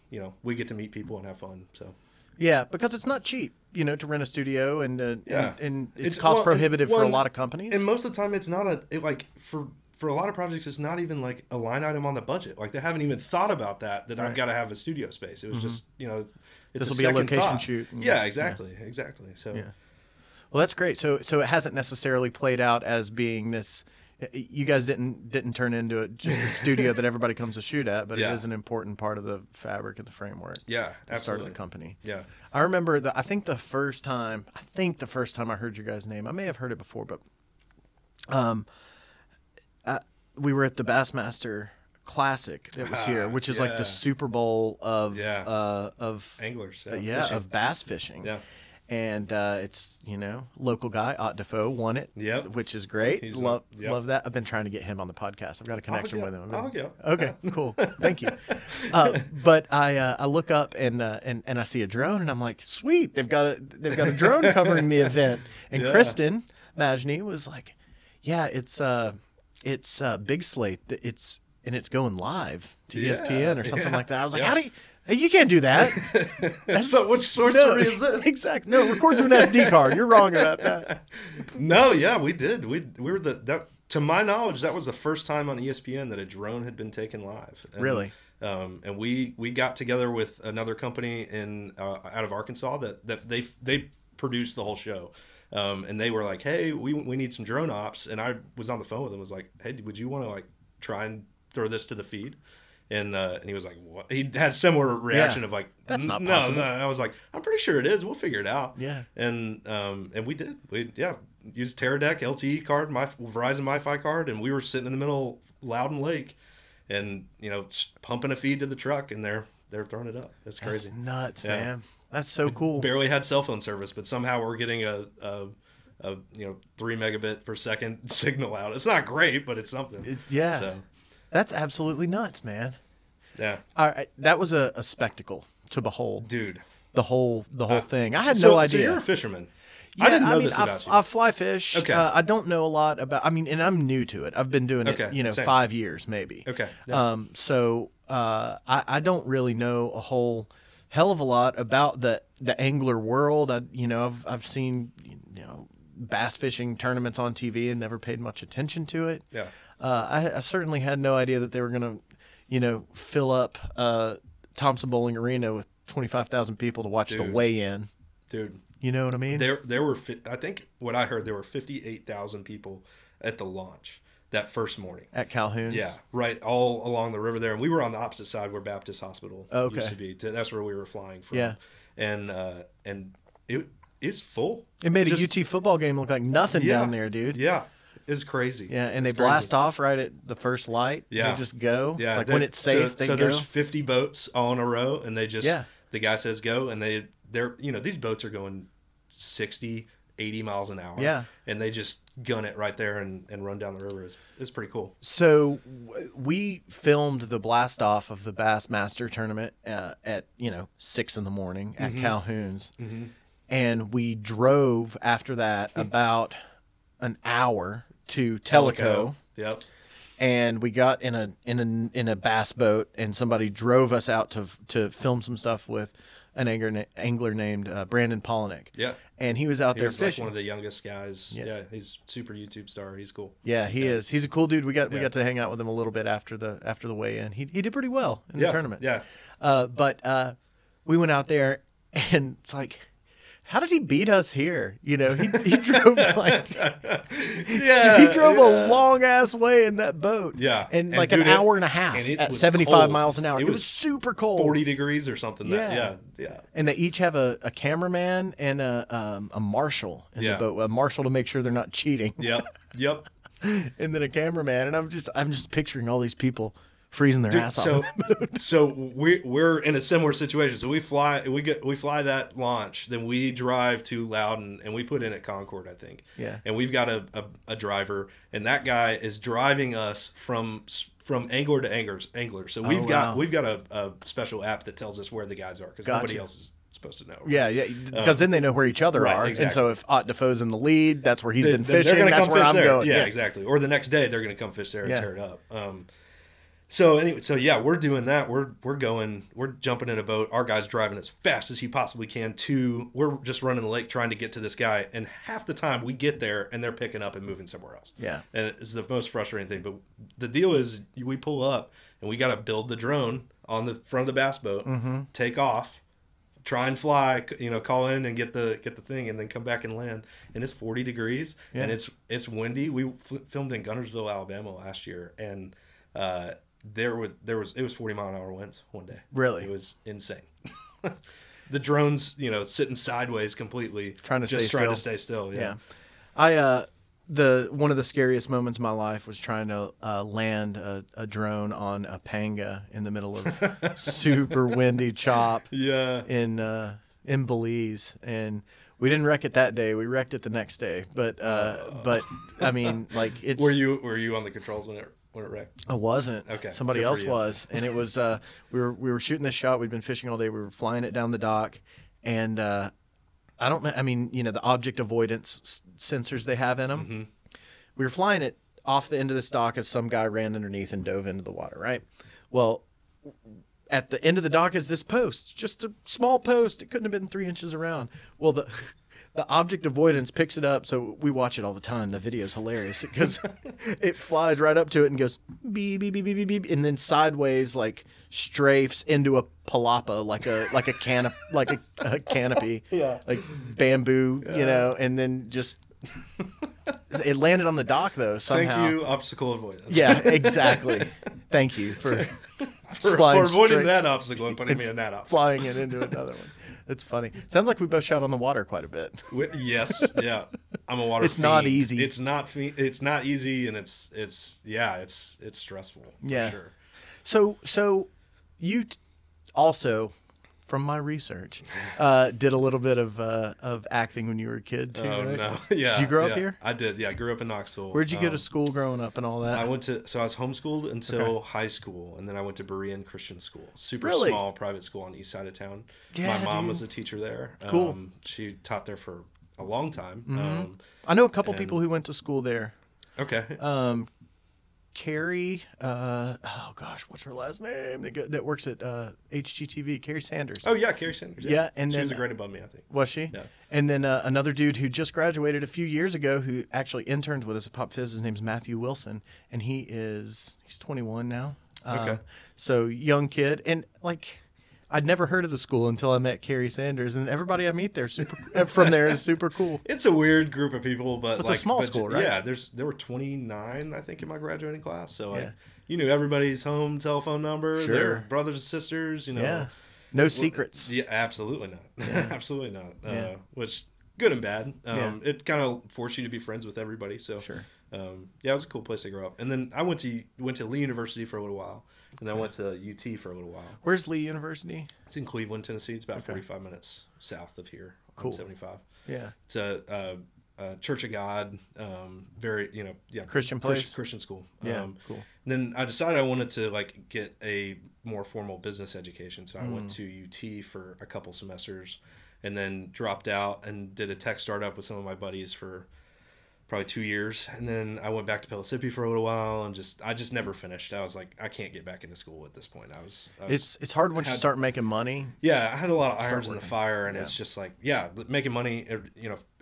we get to meet people and have fun. So. Yeah, because it's not cheap, to rent a studio and it's cost prohibitive for a lot of companies. And most of the time it's not for a lot of projects, it's not even like a line item on the budget. Like they haven't even thought about that I've got to have a studio space. It was just, this will be a location shoot. Yeah, exactly. So, well, that's great. So it hasn't necessarily played out as being this. You guys didn't turn into it just a studio that everybody comes to shoot at, but it is an important part of the fabric and the framework. Yeah, absolutely. The start of the company. Yeah, I remember I think the first time I heard your guys' name, I may have heard it before, but we were at the Bassmaster Classic that was here, which is like the Super Bowl of anglers, of bass fishing. Yeah. And it's, local guy, Ott Defoe, won it, which is great. Love that. I've been trying to get him on the podcast. I've got a connection with him. Okay, cool. Thank you. But I look up and I see a drone, and I'm like, sweet, they've got a drone covering the event. And Kristen Majny was like, yeah, it's Big Slate. It's going live to ESPN or something like that. I was like, how do you... Hey, you can't do that. So which sorcery is this? Exactly. No, record to an SD card. You're wrong about that. No, yeah, we did. We were to my knowledge, that was the first time on ESPN that a drone had been taken live. And, really? And we got together with another company out of Arkansas that they produced the whole show. And they were like, hey, we need some drone ops. And I was on the phone with them. Was like, hey, would you want to like try and throw this to the feed? And he was like, what? He had similar reaction of like, that's not possible. No. And I was like, I'm pretty sure it is. We'll figure it out. Yeah. And we did. We used Teradek LTE card, my Verizon MiFi card, and we were sitting in the middle of Loudon Lake, and pumping a feed to the truck, and they're throwing it up. That's crazy. That's nuts, man. That's so cool. Barely had cell phone service, but somehow we're getting a 3 megabit per second signal out. It's not great, but it's something. So. That's absolutely nuts, man. Yeah. All right, that was a spectacle to behold. Dude. the whole thing. I had no idea. So you're a fisherman. Yeah, I didn't know this about you. I fly fish. Okay. I don't know a lot about. I mean, and I'm new to it. I've been doing it, same. 5 years maybe. Okay. Yeah. So I don't really know a whole hell of a lot about the angler world. I've seen bass fishing tournaments on TV and never paid much attention to it. Yeah. I certainly had no idea that they were going to fill up Thompson Bowling Arena with 25,000 people to watch the weigh-in. Dude. You know what I mean? There were, I think what I heard, there were 58,000 people at the launch that first morning. At Calhoun's? Yeah, right, all along the river there. And we were on the opposite side where Baptist Hospital used to be. That's where we were flying from. Yeah. And it's full. It made a UT football game look like nothing down there, dude. Yeah. It's crazy. Yeah, and they blast off right at the first light. Yeah. They just go. Yeah. Like when it's safe, they go. So there's 50 boats all in a row, and they just, the guy says go, and they're these boats are going 60, 80 miles an hour. Yeah. And they just gun it right there and run down the river. It's pretty cool. So we filmed the blast off of the Bassmaster tournament at 6 a.m. at Calhoun's. Mm-hmm. And we drove after that about an hour to Tellico. Yep. And we got in a bass boat, and somebody drove us out to film some stuff with an angler named Brandon Polinick. Yeah. And he was out there fishing. Like one of the youngest guys. Yeah. He's super YouTube star. He's cool. Yeah, he is. He's a cool dude. We got to hang out with him a little bit after the weigh-in. He did pretty well in the tournament. Yeah. But we went out there, and it's like, how did he beat us here? He drove he drove a long ass way in that boat. Yeah. And like an hour and a half at 75 miles an hour. It was super cold. 40 degrees or something. Yeah. And they each have a cameraman and a marshal in the boat. A marshal to make sure they're not cheating. Yep. And then a cameraman. And I'm just picturing all these people freezing their ass off. So we're in a similar situation. So we fly that launch, then we drive to Loudon, and we put in at Concord, I think. Yeah. And we've got a driver, and that guy is driving us from angler to angler. So we've got a special app that tells us where the guys are, because nobody else is supposed to know. Yeah, because then they know where each other are. Exactly. And so if Ott Defoe's in the lead, that's where he's been fishing. That's where I'm going. Yeah, exactly. Or the next day they're going to come fish there and tear it up. So anyway, we're doing that. We're jumping in a boat. Our guy's driving as fast as he possibly can we're just running the lake trying to get to this guy. And half the time we get there and they're picking up and moving somewhere else. Yeah. And it's the most frustrating thing. But the deal is we pull up and we got to build the drone on the front of the bass boat, take off, try and fly, call in and get the thing, and then come back and land. And it's 40 degrees and it's windy. We filmed in Guntersville, Alabama last year, and it was 40 mile an hour winds one day. Really? It was insane. The drone's, sitting sideways completely, trying to stay still. Yeah. One of the scariest moments of my life was trying to land a drone on a panga in the middle of super windy chop. Yeah. In Belize, and we didn't wreck it that day. We wrecked it the next day. But I mean, like, it's. Were you on the controls when it wrecked? I wasn't. Okay. Somebody else was, and it was. We were shooting this shot. We'd been fishing all day. We were flying it down the dock, and I don't know. I mean, the object avoidance sensors they have in them. Mm-hmm. We were flying it off the end of this dock as some guy ran underneath and dove into the water. Right. Well, at the end of the dock is this post, just a small post. It couldn't have been 3 inches around. Well, the object avoidance picks it up, so we watch it all the time. The video's hilarious because it flies right up to it and goes beep beep beep beep beep, beep, and then sideways like strafes into a palapa, like a canopy, like bamboo, and then just. It landed on the dock though somehow. Thank you, obstacle avoidance. Yeah, exactly. Thank you for avoiding that obstacle and putting me in that obstacle. Flying it into another one. That's funny. Sounds like we both shot on the water quite a bit. Yes, yeah. I'm a water It's fiend. not easy. It's not easy, and it's stressful. For sure. So you also from my research, did a little bit of acting when you were a kid too. Oh, right? no. Yeah. Did you grow up here? I did. Yeah. I grew up in Knoxville. Where'd you go to school growing up and all that? I was homeschooled until high school, and then I went to Berean Christian School. Super Really? small private school on the east side of town. Yeah, my mom was a teacher there. Cool. She taught there for a long time. Mm-hmm. I know a couple people who went to school there. Okay. Carrie, oh gosh, what's her last name? That works at HGTV, Carrie Sanders. Oh yeah, Carrie Sanders. Yeah, and she then, was a grade above me, I think. Was she? Yeah. And then another dude who just graduated a few years ago, who actually interned with us at Pop Fizz. His name's Matthew Wilson, and he's 21 now. Okay. So young kid, and like, I'd never heard of the school until I met Carrie Sanders, and everybody I meet there from there is super cool. It's a weird group of people, but it's a small school, right? Yeah, there were 29, I think, in my graduating class. So you knew everybody's home telephone number, their brothers and sisters. Yeah, no secrets. Yeah, absolutely not. Yeah. Absolutely not. Which good and bad. It kind of forced you to be friends with everybody. So sure. It was a cool place to grow up. And then I went to Lee University for a little while. And then I went to UT for a little while. Where's Lee University? It's in Cleveland, Tennessee. It's about 45 minutes south of here. Cool. 75. Yeah. It's a Church of God, very, Christian place? Christian school. Yeah, cool. Then I decided I wanted to get a more formal business education. So I went to UT for a couple semesters and then dropped out and did a tech startup with some of my buddies for probably 2 years, and then I went back to Pellissippi for a little while, and I just never finished. I was like, I can't get back into school at this point. It's hard once you start making money. Yeah, I had a lot of irons in the fire, and it's just like, making money,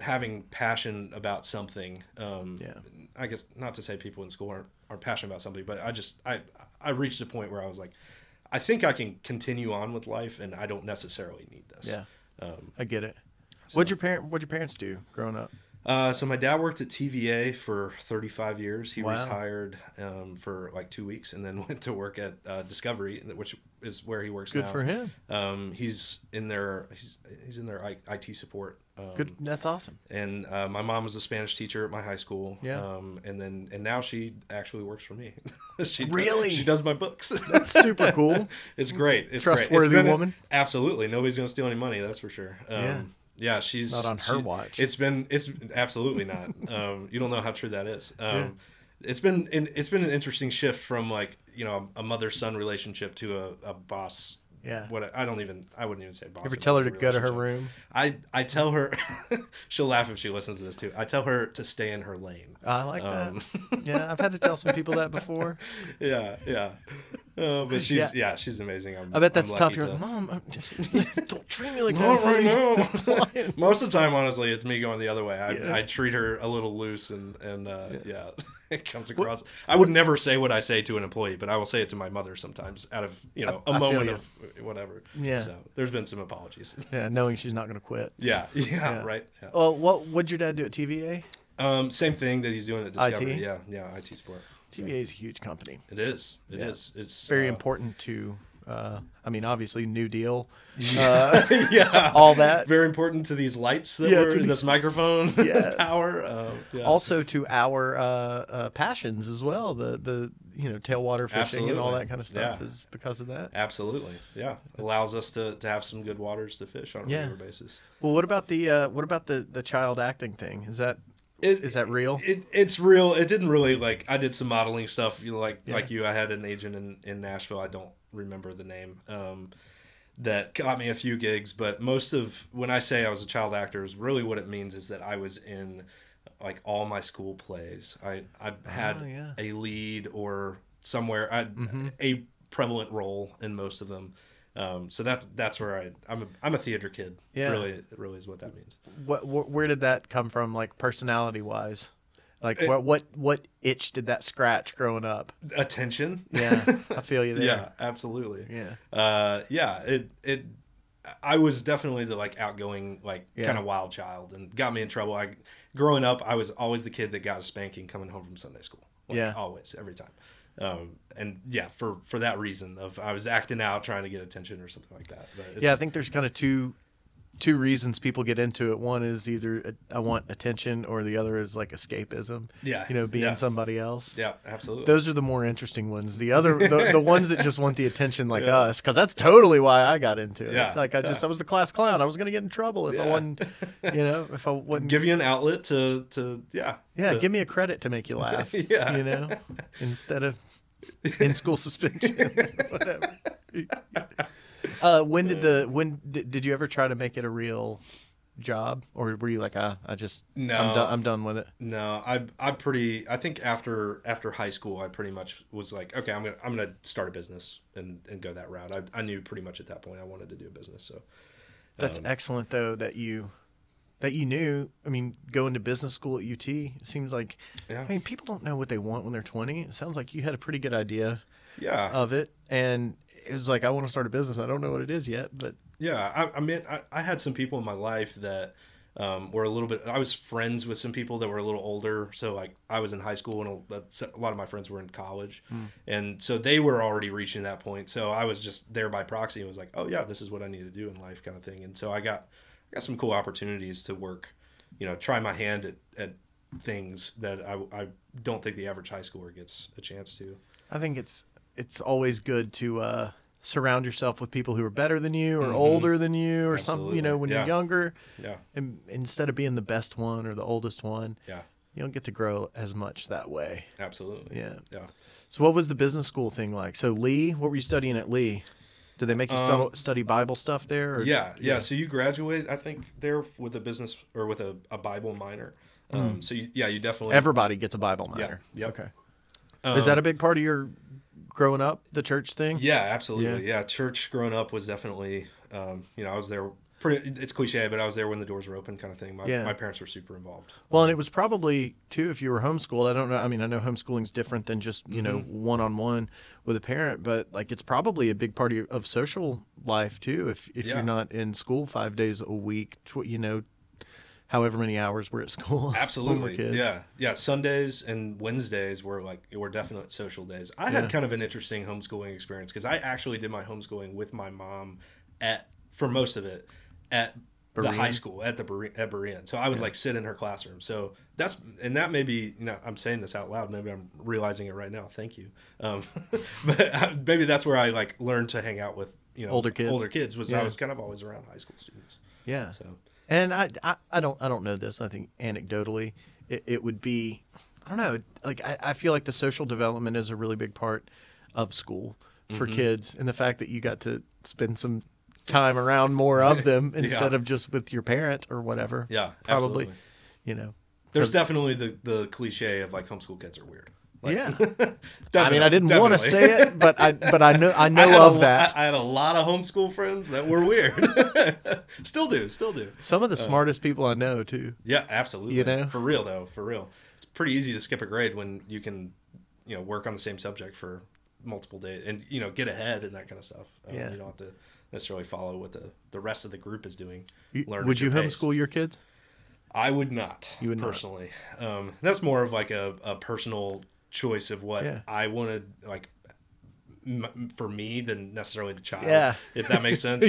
having passion about something. I guess not to say people in school aren't passionate about something, but I reached a point where I was like, I think I can continue on with life, and I don't necessarily need this. Yeah, I get it. So, what'd your parents do growing up? So my dad worked at TVA for 35 years. He retired for 2 weeks and then went to work at Discovery, which is where he works now. Good for him. He's in their IT support. Good. That's awesome. And my mom was a Spanish teacher at my high school. Yeah. And now she actually works for me. Really? She does my books. That's super cool. It's great. It's trustworthy great. Woman. Absolutely. Nobody's going to steal any money. That's for sure. Yeah, she's not on her watch. It's absolutely not. You don't know how true that is. It's been an interesting shift from a mother-son relationship to a boss. Yeah. I wouldn't even say boss. Ever tell her to go to her room? I tell her, she'll laugh if she listens to this too. I tell her to stay in her lane. I like that. Yeah, I've had to tell some people that before. Yeah. But she's amazing. I bet that's tough. You're like, Mom, don't treat me like that. Right Most of the time, honestly, it's me going the other way. I treat her a little loose, and it comes across. I would never say what I say to an employee, but I will say it to my mother sometimes out of a moment of whatever. Yeah. So there's been some apologies. Yeah, knowing she's not going to quit. Yeah, right. Yeah. Well, what'd your dad do at TVA? Same thing that he's doing at Discovery. IT? Yeah, IT support. TVA is a huge company. It is. It is. It's very important to. Obviously, New Deal. Yeah, all that. Very important to these lights that were this microphone power. Also to our passions as well. The tailwater fishing and all that kind of stuff is because of that. Absolutely, yeah. Allows us to have some good waters to fish on a regular basis. Well, what about the child acting thing? Is that real? It's real. It didn't really I did some modeling stuff. Like you, I had an agent in Nashville. I don't remember the name. That got me a few gigs, but most of when I say I was a child actor, is really what it means is that I was in all my school plays. I had a lead or somewhere a prevalent role in most of them. So that's where I'm a theater kid. Yeah. Really is what that means. Where did that come from, personality wise? What itch did that scratch growing up? Attention. Yeah, I feel you there. Yeah, absolutely. Yeah. I was definitely the outgoing, kind of wild child, and got me in trouble. Growing up, I was always the kid that got a spanking coming home from Sunday school. Always, every time. And for that reason I was acting out, trying to get attention or something like that. But I think there's kind of two two reasons people get into it. One is either I want attention, or the other is like escapism. Yeah. Being somebody else. Yeah, absolutely. Those are the more interesting ones. The other, the ones that just want the attention like us, because that's totally why I got into it. Yeah. Like I was the class clown. I was going to get in trouble if I wasn't, if I wouldn't. Give you an outlet to give me a credit to make you laugh. Instead of in school suspension, whatever. When did you ever try to make it a real job, or were you like, no, I'm done with it? No, I think after high school, I pretty much was like, okay, I'm gonna start a business and go that route. I knew pretty much at that point I wanted to do a business. So that's excellent though that you knew. I mean, going to business school at UT, it seems like, I mean, people don't know what they want when they're 20. It sounds like you had a pretty good idea of it, and it was like, I want to start a business. I don't know what it is yet, but yeah, I mean, I had some people in my life that were a little bit. I was friends with some people that were a little older, so like I was in high school, and a lot of my friends were in college, and so they were already reaching that point. So I was just there by proxy and was like, oh yeah, this is what I need to do in life, kind of thing. And so I got some cool opportunities to work, try my hand at things that I don't think the average high schooler gets a chance to. I think it's always good to surround yourself with people who are better than you or older than you or Absolutely. something, when you're younger. Yeah. And instead of being the best one or the oldest one, yeah, you don't get to grow as much that way. Absolutely. Yeah. Yeah. So what was the business school thing like? So Lee, what were you studying at Lee? Did they make you study Bible stuff there? Or? Yeah. So you graduate, I think, there with a business or with a Bible minor. So you definitely. Everybody gets a Bible minor. Yeah. Okay. Is that a big part of your growing up, the church thing? Yeah, absolutely. Yeah. Church growing up was definitely, I was there. It's cliche, but I was there when the doors were open, kind of thing. My parents were super involved. Well, and it was probably too, if you were homeschooled. I don't know. I mean, I know homeschooling's different than just one-on-one with a parent, but like it's probably a big part of social life too. If you're not in school 5 days a week, however many hours we're at school. Absolutely. Yeah. Sundays and Wednesdays were definite social days. I had kind of an interesting homeschooling experience because I actually did my homeschooling with my mom for most of it at the high school at Berean. So I would sit in her classroom. So that may be, I'm saying this out loud. Maybe I'm realizing it right now. Thank you. But maybe that's where I learned to hang out with, older kids was I was kind of always around high school students. Yeah. So. And I don't know this. I think anecdotally, it would be, I don't know. I feel like the social development is a really big part of school for kids, and the fact that you got to spend some time around more of them instead of just with your parent or whatever. Yeah, probably. Absolutely. There's definitely the cliche of homeschool kids are weird. I mean, I didn't want to say it, but I know of that. I had a lot of homeschool friends that were weird. Still do. Some of the smartest people I know too. Yeah, absolutely. For real though, it's pretty easy to skip a grade when you can, work on the same subject for multiple days and get ahead and that kind of stuff. You don't have to necessarily follow what the rest of the group is doing. Would you homeschool your kids? I would not. You would personally. That's more of a personal choice of what I wanted for me than necessarily the child, if that makes sense.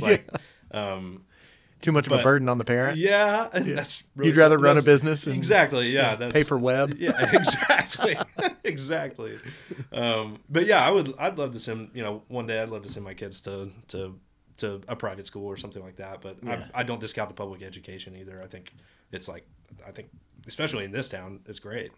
Too much of a burden on the parent. That's really you'd rather run a business and that's pay for web. Exactly. But I'd love to send one day I'd love to send my kids to a private school or something like that, but I don't discount the public education either. I think it's especially in this town, it's great.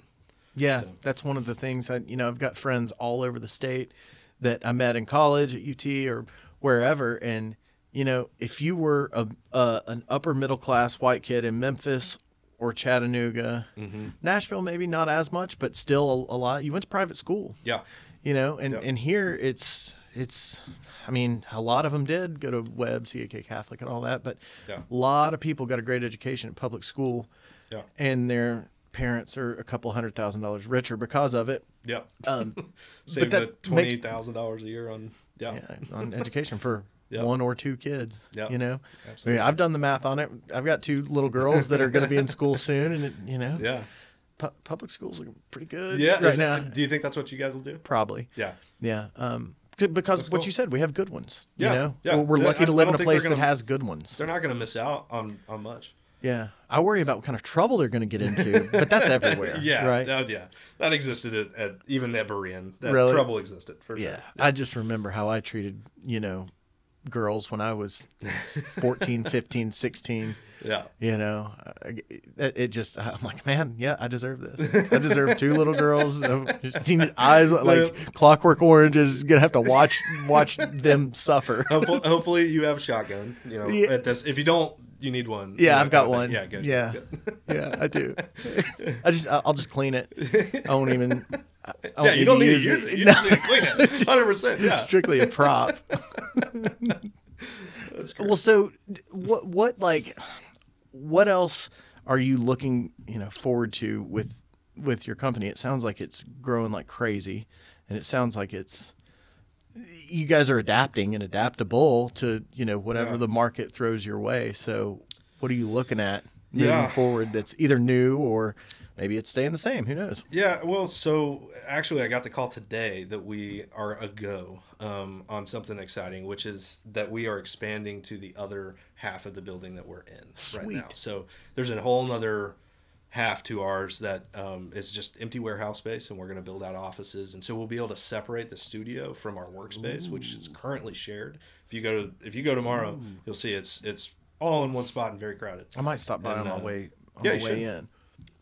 Yeah, that's one of the things. I've got friends all over the state that I met in college at UT or wherever, and if you were an upper middle class white kid in Memphis or Chattanooga, Nashville maybe not as much, but still a lot. You went to private school. Yeah, and here it's. I mean, a lot of them did go to Webb, CAK Catholic, and all that, but a lot of people got a great education at public school, and their parents are a couple $100,000 richer because of it. Yeah. Save the $28,000 a year on on education for one or two kids. Yeah. Absolutely. I mean, I've done the math on it. I've got two little girls that are going to be in school soon, and Yeah. Public schools are pretty good right now. Do you think that's what you guys will do? Probably. Yeah. Yeah. Because what you said, we have good ones. Yeah, you know, yeah. We're lucky to live in a place that has good ones. They're not going to miss out on much. Yeah, I worry about what kind of trouble they're going to get into, but that's everywhere. Yeah, right. That existed even at Berean. That really? Trouble existed for sure. Yeah, I just remember how I treated girls when I was 14, 15, 16. Yeah. It just, I'm like, man, yeah, I deserve this. I deserve 2 little girls. Just seen eyes like Clockwork Oranges. Gonna have to watch them suffer. Hopefully you have a shotgun. At this, if you don't, you need one. Yeah, I've got one. Yeah, good. Yeah, good. Yeah, I do. I'll just clean it. I won't even. You don't need to use it. You just need to clean it. 100%. Yeah. Strictly a prop. Well, so what else are you looking forward to with your company? It sounds like it's growing like crazy, and it sounds like you guys are adapting and adaptable to whatever the market throws your way. So what are you looking at moving forward that's either new or maybe it's staying the same? Who knows? Yeah, well, so actually I got the call today that we are a go on something exciting, which is that we are expanding to the other half of the building that we're in right now. So there's a whole nother half to ours that is just empty warehouse space, and we're going to build out offices. And so we'll be able to separate the studio from our workspace, which is currently shared. If you go tomorrow, you'll see it's all in one spot and very crowded. I might stop by on my way in.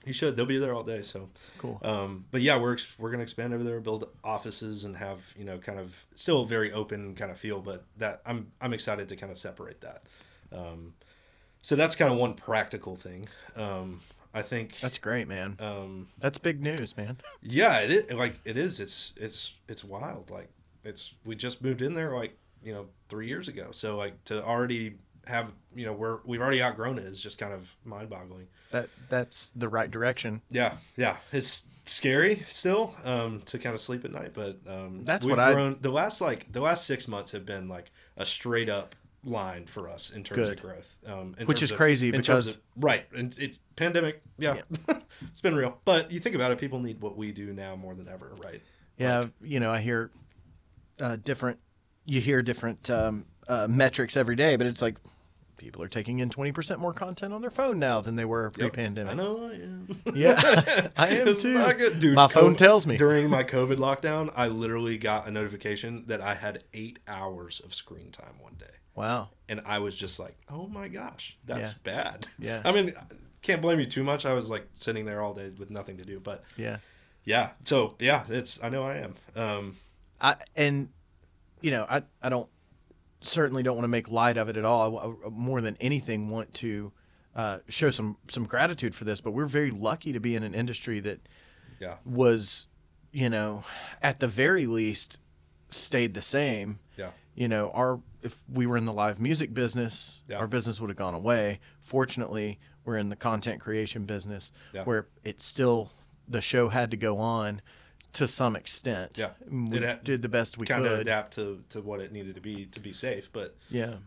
You should. They'll be there all day. So cool. But yeah, we're going to expand over there, build offices, and have kind of still a very open kind of feel. But that I'm excited to kind of separate that. So that's kind of one practical thing. I think that's great, man. That's big news, man. Yeah, it is. It's wild. We just moved in there 3 years ago. So to already have we've already outgrown it is just kind of mind-boggling. That's the right direction. Yeah. It's scary still to kind of sleep at night, but that's we've grown. The last 6 months have been like a straight up line for us in terms of growth, which is crazy because and it's pandemic. Yeah. It's been real, but you think about it, people need what we do now more than ever, right? Yeah, I hear different metrics every day, but it's like people are taking in 20% more content on their phone now than they were pre-pandemic. I know I am. Yeah, I am too. Not good. Dude, my phone tells me. During my COVID lockdown, I literally got a notification that I had 8 hours of screen time one day. Wow. And I was just like, oh my gosh, that's bad. Yeah. I mean, can't blame you too much. I was sitting there all day with nothing to do, but yeah. So I know I am. I don't certainly don't want to make light of it at all. I more than anything want to show some gratitude for this, but we're very lucky to be in an industry that was, at the very least stayed the same. Yeah. If we were in the live music business, our business would have gone away. Fortunately, we're in the content creation business where it's still, the show had to go on to some extent. Yeah. We did the best we could. Kind of adapt to what it needed to be safe, but yeah.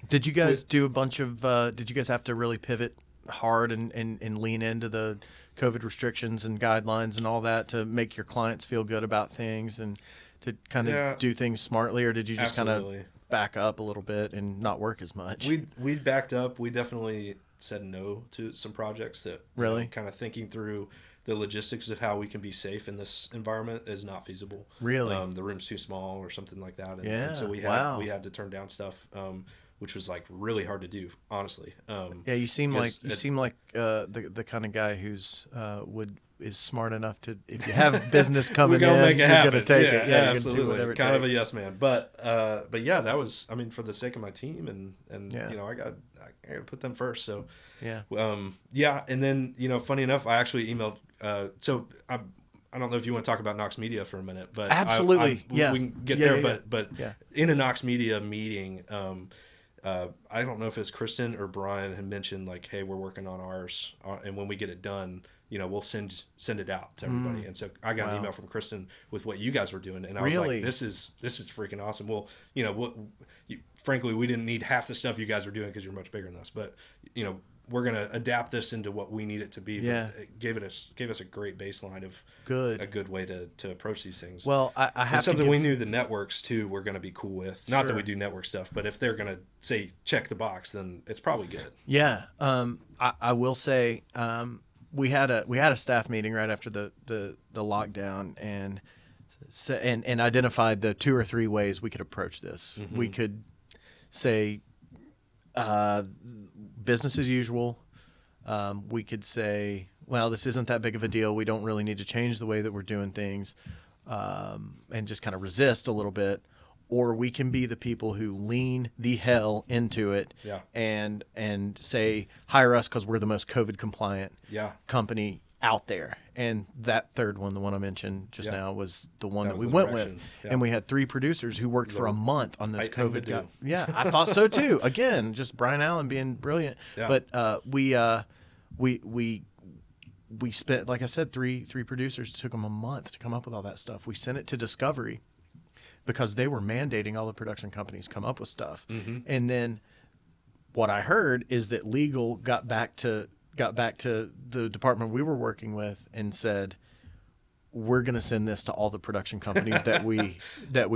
Did you guys do a bunch of, did you guys have to really pivot hard and lean into the COVID restrictions and guidelines and all that to make your clients feel good about things and to kind of do things smartly, or did you just kind of back up a little bit and not work as much? We backed up. We definitely said no to some projects that kind of thinking through the logistics of how we can be safe in this environment is not feasible. Really? The room's too small or something like that. And so we had to turn down stuff, which was really hard to do, honestly. You seem like the kind of guy who's is smart enough to, if you have business coming in, you're going to take it. Yeah, absolutely. Kind takes. Of a yes man. But yeah, that was, for the sake of my team and I got to put them first. So and then funny enough, I actually emailed. So I don't know if you want to talk about Knox Media for a minute, but absolutely, we can get there. But in a Knox Media meeting, I don't know if it's Kristen or Brian had mentioned hey, we're working on ours, and when we get it done, we'll send it out to everybody. And so I got an email from Kristen with what you guys were doing, and I was like, this is freaking awesome. Well, frankly, we didn't need half the stuff you guys were doing because you're much bigger than us, but we're gonna adapt this into what we need it to be. Yeah. But it gave us a great baseline of a good way to approach these things. Well, I have something we knew the networks too were gonna be cool with. Not that we do network stuff, but if they're gonna say check the box, then it's probably good. Yeah. I will say we had a staff meeting right after the lockdown and identified the 2 or 3 ways we could approach this. Mm-hmm. We could say business as usual. We could say, well, this isn't that big of a deal. We don't really need to change the way that we're doing things, and just kind of resist a little bit. Or we can be the people who lean the hell into it, and say, hire us because we're the most COVID compliant company out there. And that third one, the one I mentioned just now, was the one that we went with. Yeah. And we had 3 producers who worked for a month on this COVID guy. Yeah, I thought so too. Again, just Brian Allen being brilliant. Yeah. But we spent, like I said, three producers. It took them a month to come up with all that stuff. We sent it to Discovery because they were mandating all the production companies come up with stuff. Mm-hmm. And then what I heard is that legal got back to the department we were working with and said, we're going to send this to all the production companies that we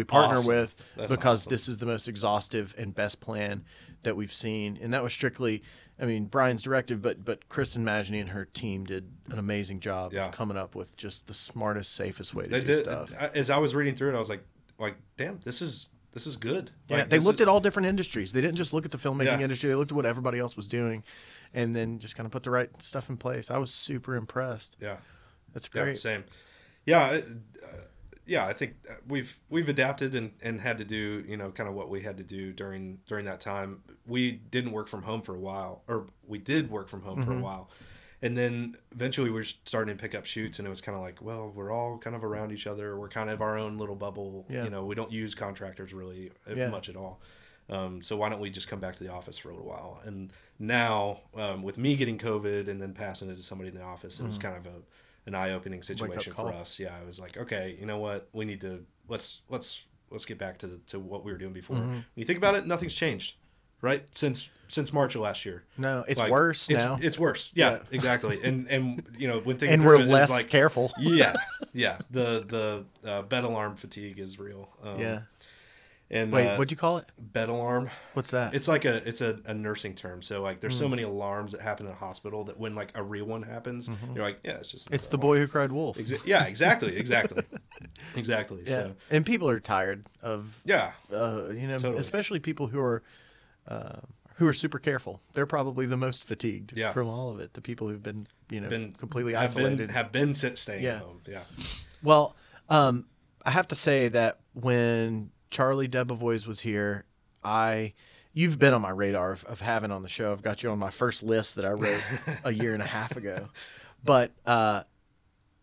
partner with. That's because awesome. This is the most exhaustive and best plan that we've seen. And that was strictly, I mean, Brian's directive, but Kristen Magny and her team did an amazing job of coming up with just the smartest, safest way to do stuff. As I was reading through it, I was like, damn, this is good. Yeah, they looked at all different industries. They didn't just look at the filmmaking industry. They looked at what everybody else was doing, and then just kind of put the right stuff in place. I was super impressed. Yeah, that's great. Yeah, same. Yeah, I think we've adapted and had to do kind of what we had to do during that time. We didn't work from home for a while, or we did work from home for a while. And then eventually we were starting to pick up shoots, and it was kind of like, well, we're all kind of around each other. We're kind of our own little bubble. Yeah. We don't use contractors really much at all. So why don't we just come back to the office for a little while? And now with me getting COVID and then passing it to somebody in the office, it was kind of an eye-opening situation for us. Yeah, I was like, okay, you know what? We need to let's get back to what we were doing before. When you think about it, nothing's changed. Right? Since March of last year. No, it's worse now. It's worse. Yeah, exactly. And when things we're less careful. Yeah. The bed alarm fatigue is real. And wait, what'd you call it? Bed alarm. What's that? It's like a nursing term. So like there's so many alarms that happen in a hospital that when like a real one happens, you're like, yeah, it's just the boy who cried wolf. Yeah, exactly. Exactly. Yeah. So. And people are tired of totally. Especially people who are super careful. They're probably the most fatigued from all of it. The people who've been completely isolated. Have been staying at home. Yeah. Well, I have to say that when Charlie Debevoise was here, you've been on my radar of having on the show. I've got you on my first list that I wrote a year and a half ago. But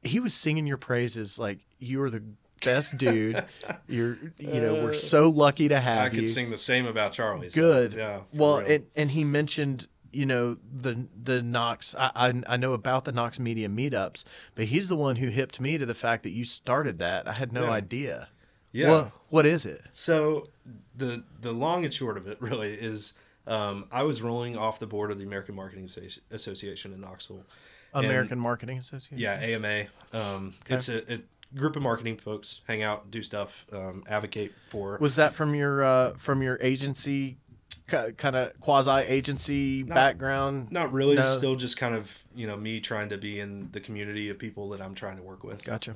he was singing your praises like you were the best dude. We're so lucky to have you. I could sing the same about Charlie. Good. So, yeah. Well, and he mentioned the Knox. I know about the Knox Media meetups, but he's the one who hipped me to the fact that you started that. I had no idea. Yeah. What is it? So the long and short of it really is I was rolling off the board of the American Marketing Association in Knoxville. Marketing Association? Yeah, AMA. Okay. It's a group of marketing folks hang out, do stuff, advocate for. Was that from your agency, kind of quasi agency background? Not really. No. Still just kind of me trying to be in the community of people that I'm trying to work with. Gotcha.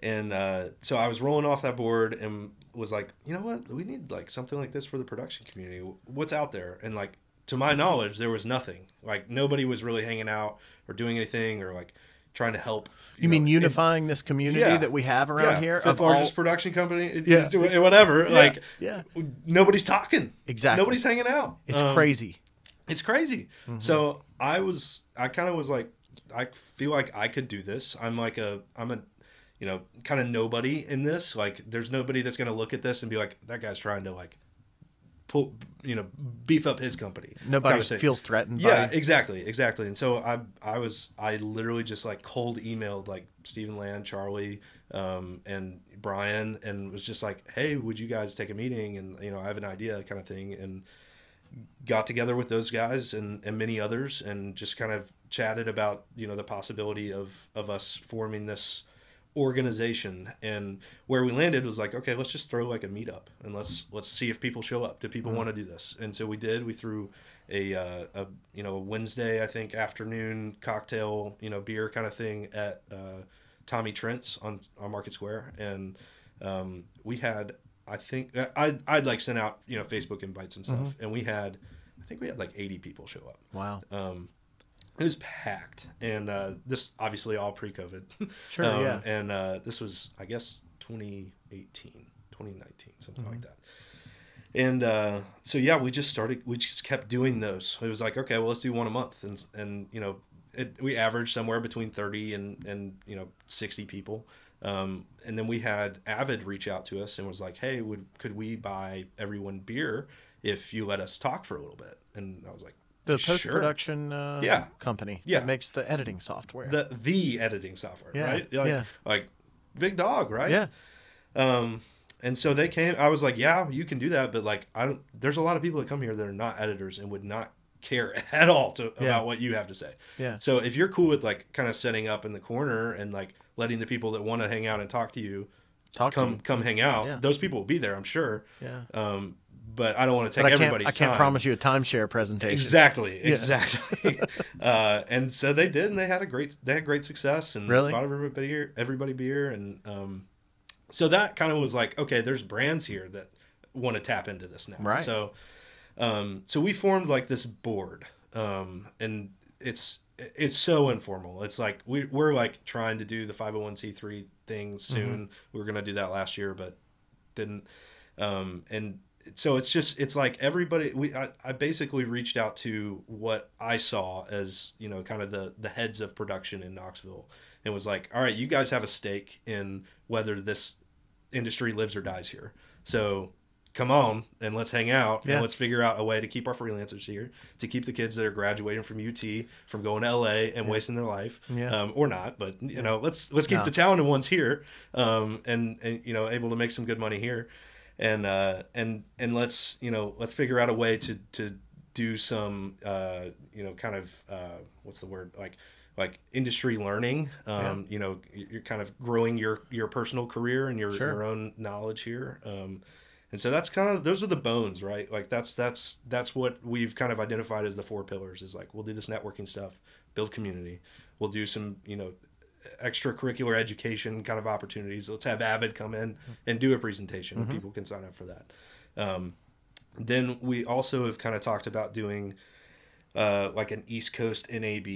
So I was rolling off that board and was like, you know what? We need like something like this for the production community. What's out there? And like to my knowledge, there was nothing. Like nobody was really hanging out or doing anything or like trying to help. You mean unifying this community that we have around here? Fifth largest production company, whatever. Nobody's talking. Exactly. Nobody's hanging out. It's crazy. It's crazy. Mm-hmm. So I kind of was like, I feel like I could do this. I'm a kind of nobody in this. Like there's nobody that's going to look at this and be like, that guy's trying to like pull, beef up his company. Nobody feels threatened. Yeah, exactly. And so I literally just like cold emailed like Stephen Land, Charlie, and Brian, and was just like, hey, would you guys take a meeting? And I have an idea, kind of thing. got together with those guys and many others and just kind of chatted about, you know, the possibility of us forming this organization. And where we landed was like, okay, let's just throw like a meetup and let's see if people show up. Do people want to do this? And so we did. We threw a you know, Wednesday, I think, afternoon cocktail, you know, beer kind of thing at Tommy Trent's on Market Square. And we had, I think I'd like sent out, you know, Facebook invites and stuff, and I think we had like 80 people show up. Wow. It was packed, and this obviously all pre-COVID. Sure, yeah. And this was, I guess, 2019, something like that. And so yeah, we just kept doing those. It was like, okay, well, let's do one a month, and you know, we averaged somewhere between 30 and you know, 60 people. And then we had Avid reach out to us and was like, hey, could we buy everyone beer if you let us talk for a little bit? And I was like, the post-production company that makes the editing software. The editing software, right? Like big dog, right? Yeah. And so they came. I was like, yeah, you can do that, but like, there's a lot of people that come here that are not editors and would not care at all about what you have to say. Yeah. So if you're cool with like kind of setting up in the corner and like letting the people that want to hang out and talk to you come hang out, those people will be there, I'm sure. Yeah. But I don't want to take everybody's time. I can't promise you a timeshare presentation. Exactly. And so they did, and they had great success, and bought everybody beer, and so that kind of was like, okay, there's brands here that want to tap into this now. Right. So we formed like this board, and it's so informal. It's like we're like trying to do the 501c3 thing soon. We were gonna do that last year, but didn't. And so it's like everybody. I basically reached out to what I saw as, you know, kind of the heads of production in Knoxville, and was like, all right, you guys have a stake in whether this industry lives or dies here. So come on and let's hang out and let's figure out a way to keep our freelancers here, to keep the kids that are graduating from UT from going to LA and wasting their life, or not, but you know, let's keep the talented ones here, and you know, able to make some good money here, and let's figure out a way to do some you know, kind of what's the word, like industry learning. You know, you're kind of growing your personal career and your own knowledge here. And so that's kind of, those are the bones, right? Like that's what we've kind of identified as the 4 pillars, is like, we'll do this networking stuff, build community. We'll do some, you know, extracurricular education kind of opportunities. Let's have Avid come in and do a presentation and people can sign up for that. Then we also have kind of talked about doing like an East Coast NAB.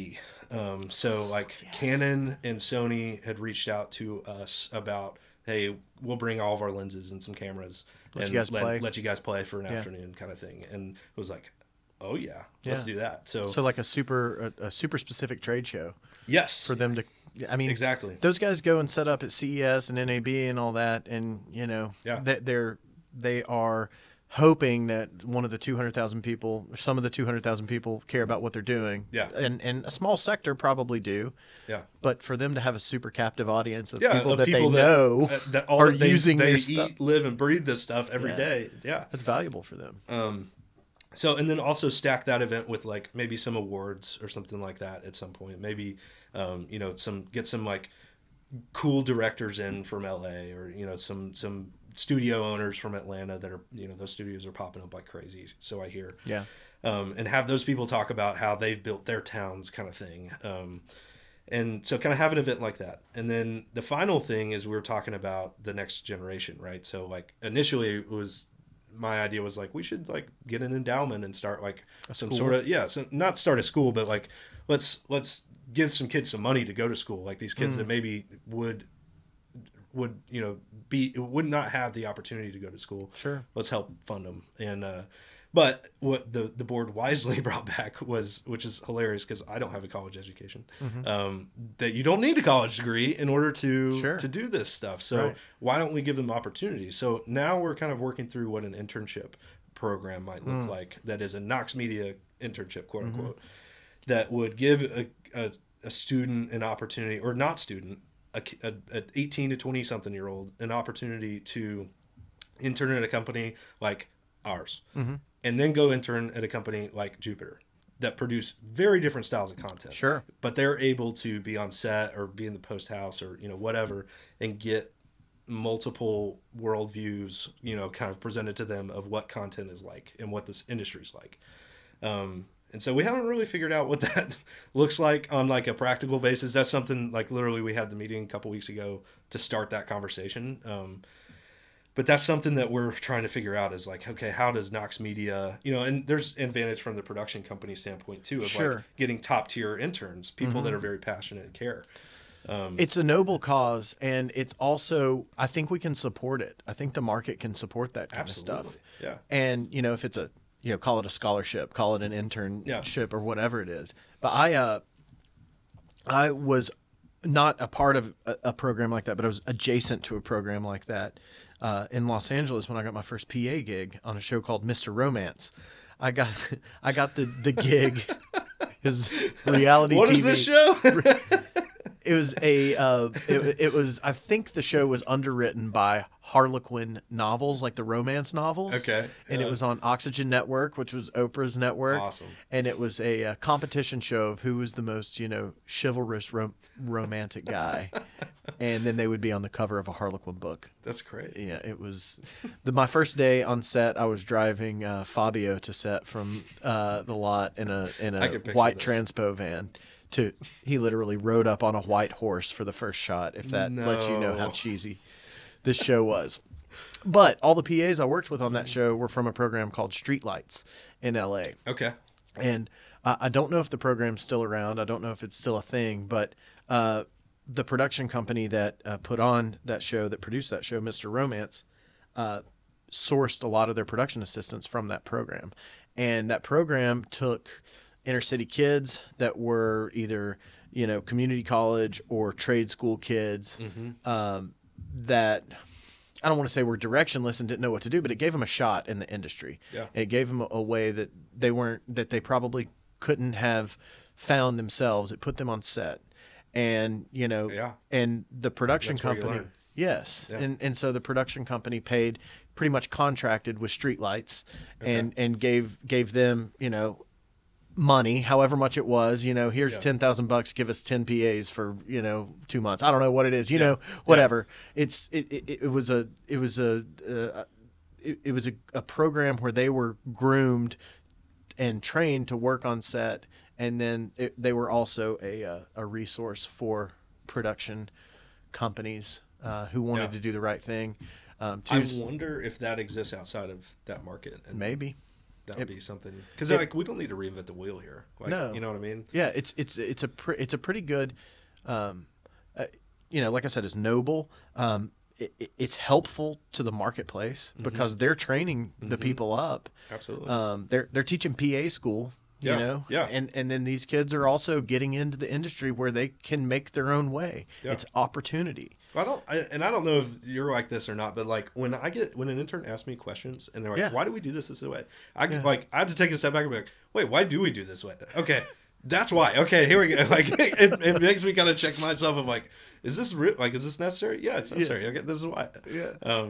So like Canon and Sony had reached out to us about, hey, we'll bring all of our lenses and some cameras let you guys play for an afternoon kind of thing. And it was like, oh yeah, let's do that. So like a super specific trade show. Yes. For them to, I mean, exactly. Those guys go and set up at CES and NAB and all that. And you know, they are hoping that one of the 200,000 people, or some of the 200,000 people, care about what they're doing. Yeah. And a small sector probably do. Yeah. But for them to have a super captive audience of people that they know that are using their stuff, eat, live, and breathe this stuff every day. Yeah. That's valuable for them. So, and then also stack that event with like maybe some awards or something like that at some point. Maybe, you know, get some like cool directors in from LA, or, you know, some studio owners from Atlanta that are, you know, those studios are popping up like crazy, so I hear. Yeah. And have those people talk about how they've built their towns kind of thing. And so kind of have an event like that. And then the final thing is, we were talking about the next generation, right? So like initially my idea was like, we should like get an endowment and start like some sort of, so not start a school, but like, let's give some kids some money to go to school. Like these kids that maybe would, you know, would not have the opportunity to go to school. Sure. Let's help fund them. And, but what the board wisely brought back was, which is hilarious because I don't have a college education, that you don't need a college degree in order to do this stuff. So why don't we give them opportunities? So now we're kind of working through what an internship program might look like. That is a Knox Media internship, quote unquote, that would give a student an opportunity, or not student, an 18 to 20 something year old, an opportunity to intern at a company like ours. and then go intern at a company like Jupiter that produce very different styles of content. Sure. But they're able to be on set or be in the post house or, whatever, and get multiple worldviews, kind of presented to them of what content is like and what this industry is like. And so we haven't really figured out what that looks like on like a practical basis. That's something like literally we had the meeting a couple weeks ago to start that conversation. But that's something that we're trying to figure out is like, okay, how does Knox Media, and there's advantage from the production company standpoint too, of like getting top tier interns, people that are very passionate and care. It's a noble cause, and it's also, I think we can support it. I think the market can support that kind of stuff. Yeah. And, if it's a, call it a scholarship, call it an internship or whatever it is. But I was not a part of a program like that, but I was adjacent to a program like that in Los Angeles when I got my first PA gig on a show called Mr. Romance. I got the gig. His reality What TV. What is this show? It was it was, I think the show was underwritten by Harlequin novels, like the romance novels. Okay. And it was on Oxygen Network, which was Oprah's network. Awesome. And it was a competition show of who was the most, chivalrous romantic guy. And then they would be on the cover of a Harlequin book. That's great. Yeah, it was my first day on set. I was driving Fabio to set from the lot in a white transpo van. He literally rode up on a white horse for the first shot, if that lets you know how cheesy this show was. But all the PAs I worked with on that show were from a program called Streetlights in LA. Okay. And I don't know if the program's still around. I don't know if it's still a thing, but the production company that put on that show, that produced that show, Mr. Romance, sourced a lot of their production assistants from that program. And that program took inner city kids that were either, community college or trade school kids that I don't want to say were directionless and didn't know what to do, but it gave them a shot in the industry. Yeah. It gave them a way that they probably couldn't have found themselves. It put them on set. And, and the production company. Yes. Yeah. And so the production company paid, pretty much contracted with Streetlights and gave them, money, however much it was, here's $10,000, give us 10 PAs for, 2 months. I don't know what it is, whatever. Yeah. It was a program where they were groomed and trained to work on set. And then they were also a resource for production companies who wanted to do the right thing. I wonder if that exists outside of that market. And maybe. That would be something, because we don't need to reinvent the wheel here. Like, no, you know what I mean? Yeah, it's a pretty good, like I said, it's noble. It's helpful to the marketplace because they're training the people up. Absolutely. They're teaching PA school. Yeah. And then these kids are also getting into the industry where they can make their own way. Yeah. It's opportunity. I don't know if you're like this or not, but like when an intern asks me questions and they're like, why do we do this way? I have to take a step back and be like, wait, why do we do this way? Okay. That's why. Okay, here we go. Like it makes me kind of check myself of like, is this real? Like, is this necessary? Yeah, it's necessary. Yeah. Okay, this is why. Yeah.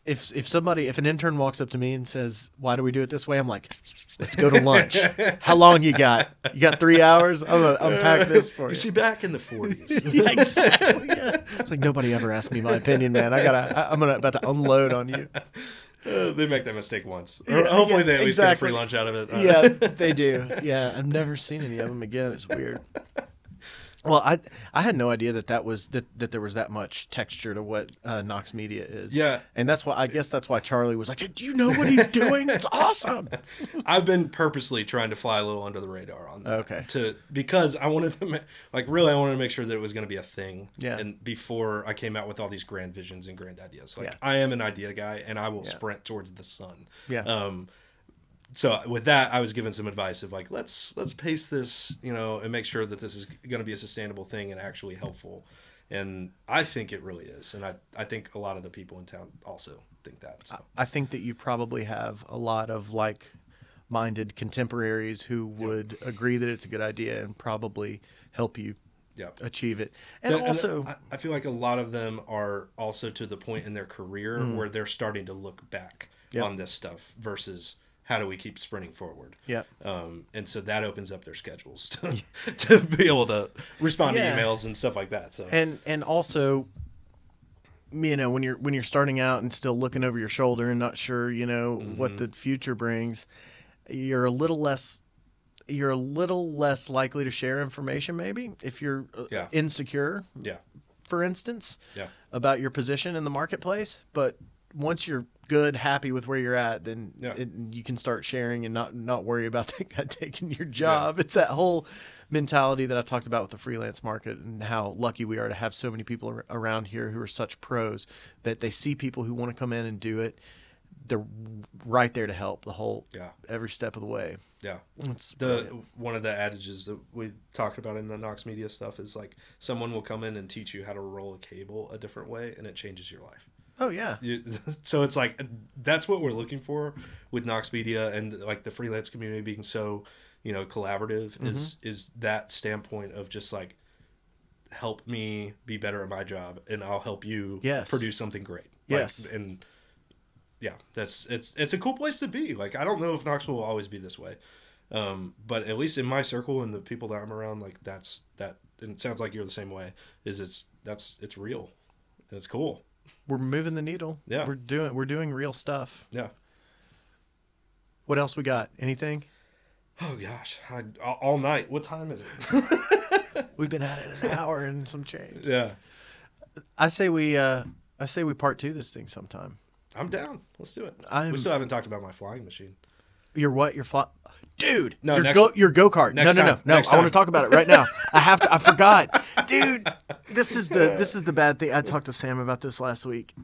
If an intern walks up to me and says, "Why do we do it this way?" I'm like, "Let's go to lunch." How long you got? You got 3 hours? I'm gonna unpack this for you. You see, back in the 40s. Yeah, exactly. Yeah. It's like nobody ever asked me my opinion, man. I'm about to unload on you. They make that mistake once. Hopefully they at least get a free lunch out of it. Yeah, they do. Yeah, I've never seen any of them again. It's weird. Well, I had no idea that there was that much texture to what Knox Media is. Yeah, and that's why Charlie was like, "Do you know what he's doing? It's awesome." I've been purposely trying to fly a little under the radar on that. Okay. Because I wanted to I wanted to make sure that it was going to be a thing. Yeah. And before I came out with all these grand visions and grand ideas, I am an idea guy, and I will sprint towards the sun. Yeah. So with that, I was given some advice of like, let's pace this, and make sure that this is going to be a sustainable thing and actually helpful. And I think it really is. And I think a lot of the people in town also think that. So. I think that you probably have a lot of like-minded contemporaries who would agree that it's a good idea and probably help you achieve it. And I feel like a lot of them are also to the point in their career where they're starting to look back on this stuff versus how do we keep sprinting forward. Yeah. And so that opens up their schedules to be able to respond to emails and stuff like that. So and also, you know, when you're starting out and still looking over your shoulder and not sure, you know, what the future brings, you're a little less likely to share information maybe if you're insecure. Yeah. For instance, about your position in the marketplace, but once you're good, happy with where you're at, then you can start sharing and not worry about that guy taking your job. It's that whole mentality that I talked about with the freelance market and how lucky we are to have so many people around here who are such pros that they see people who want to come in and do it. They're right there to help every step of the way. Yeah. One of the adages that we talked about in the Knox Media stuff is like someone will come in and teach you how to roll a cable a different way and it changes your life. Oh yeah. So it's like, that's what we're looking for with Knox Media and like the freelance community being so, you know, collaborative is that standpoint of just like, help me be better at my job and I'll help you produce something great. Yes. Like, and yeah, it's a cool place to be. Like, I don't know if Knoxville will always be this way. But at least in my circle and the people that I'm around, like and it sounds like you're the same way, it's real. And it's cool. We're moving the needle. Yeah. We're doing real stuff. Yeah. What else we got? Anything? Oh gosh. All night. What time is it? We've been at it an hour and some change. Yeah. I say we part two this thing sometime. I'm down. Let's do it. We still haven't talked about my flying machine. Your what? Your fly? Dude. No, your go-kart. No. I want to talk about it right now. I forgot. Dude, this is the bad thing. I talked to Sam about this last week.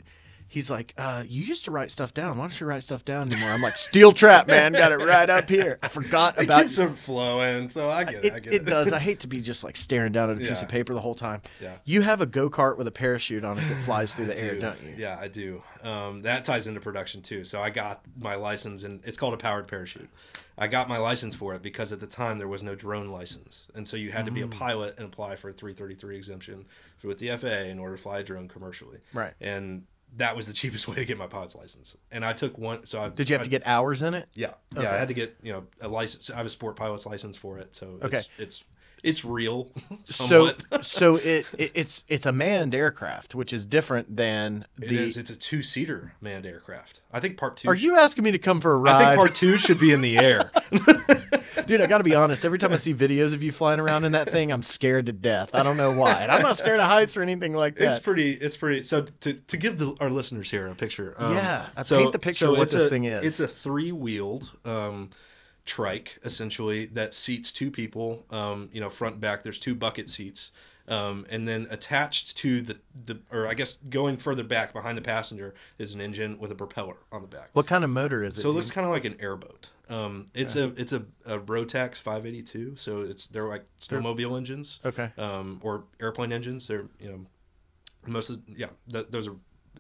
He's like, you used to write stuff down. Why don't you write stuff down anymore? I'm like, steel trap, man. Got it right up here. I forgot about it. It keeps them flowing, so I get it. It does. I hate to be just like staring down at a piece of paper the whole time. Yeah. You have a go-kart with a parachute on it that flies through the air, don't you? Yeah, I do. That ties into production too. So I got my license, and it's called a powered parachute. I got my license for it because at the time there was no drone license. And so you had to be a pilot and apply for a 333 exemption with the FAA in order to fly a drone commercially. Right. And that was the cheapest way to get my pilot's license. And I took one. So did you have to get hours in it? Yeah. Okay. Yeah. I had to get, a license. I have a sport pilot's license for it. So it's real. Somewhat. So it's a manned aircraft, which is different than It's a 2-seater manned aircraft. I think part 2. Are you asking me to come for a ride? I think part 2 should be in the air. Dude, I got to be honest. Every time I see videos of you flying around in that thing, I'm scared to death. I don't know why. And I'm not scared of heights or anything like that. It's pretty. So to give our listeners here a picture. Paint the picture of what this thing is. It's a 3-wheeled trike, essentially, that seats 2 people. Front and back. There's 2 bucket seats. And then attached to or I guess going further back behind the passenger is an engine with a propeller on the back. What kind of motor is it? So it looks kind of like an airboat. It's a Rotax 582. So they're like snowmobile engines. Okay. Or airplane engines. They're those are.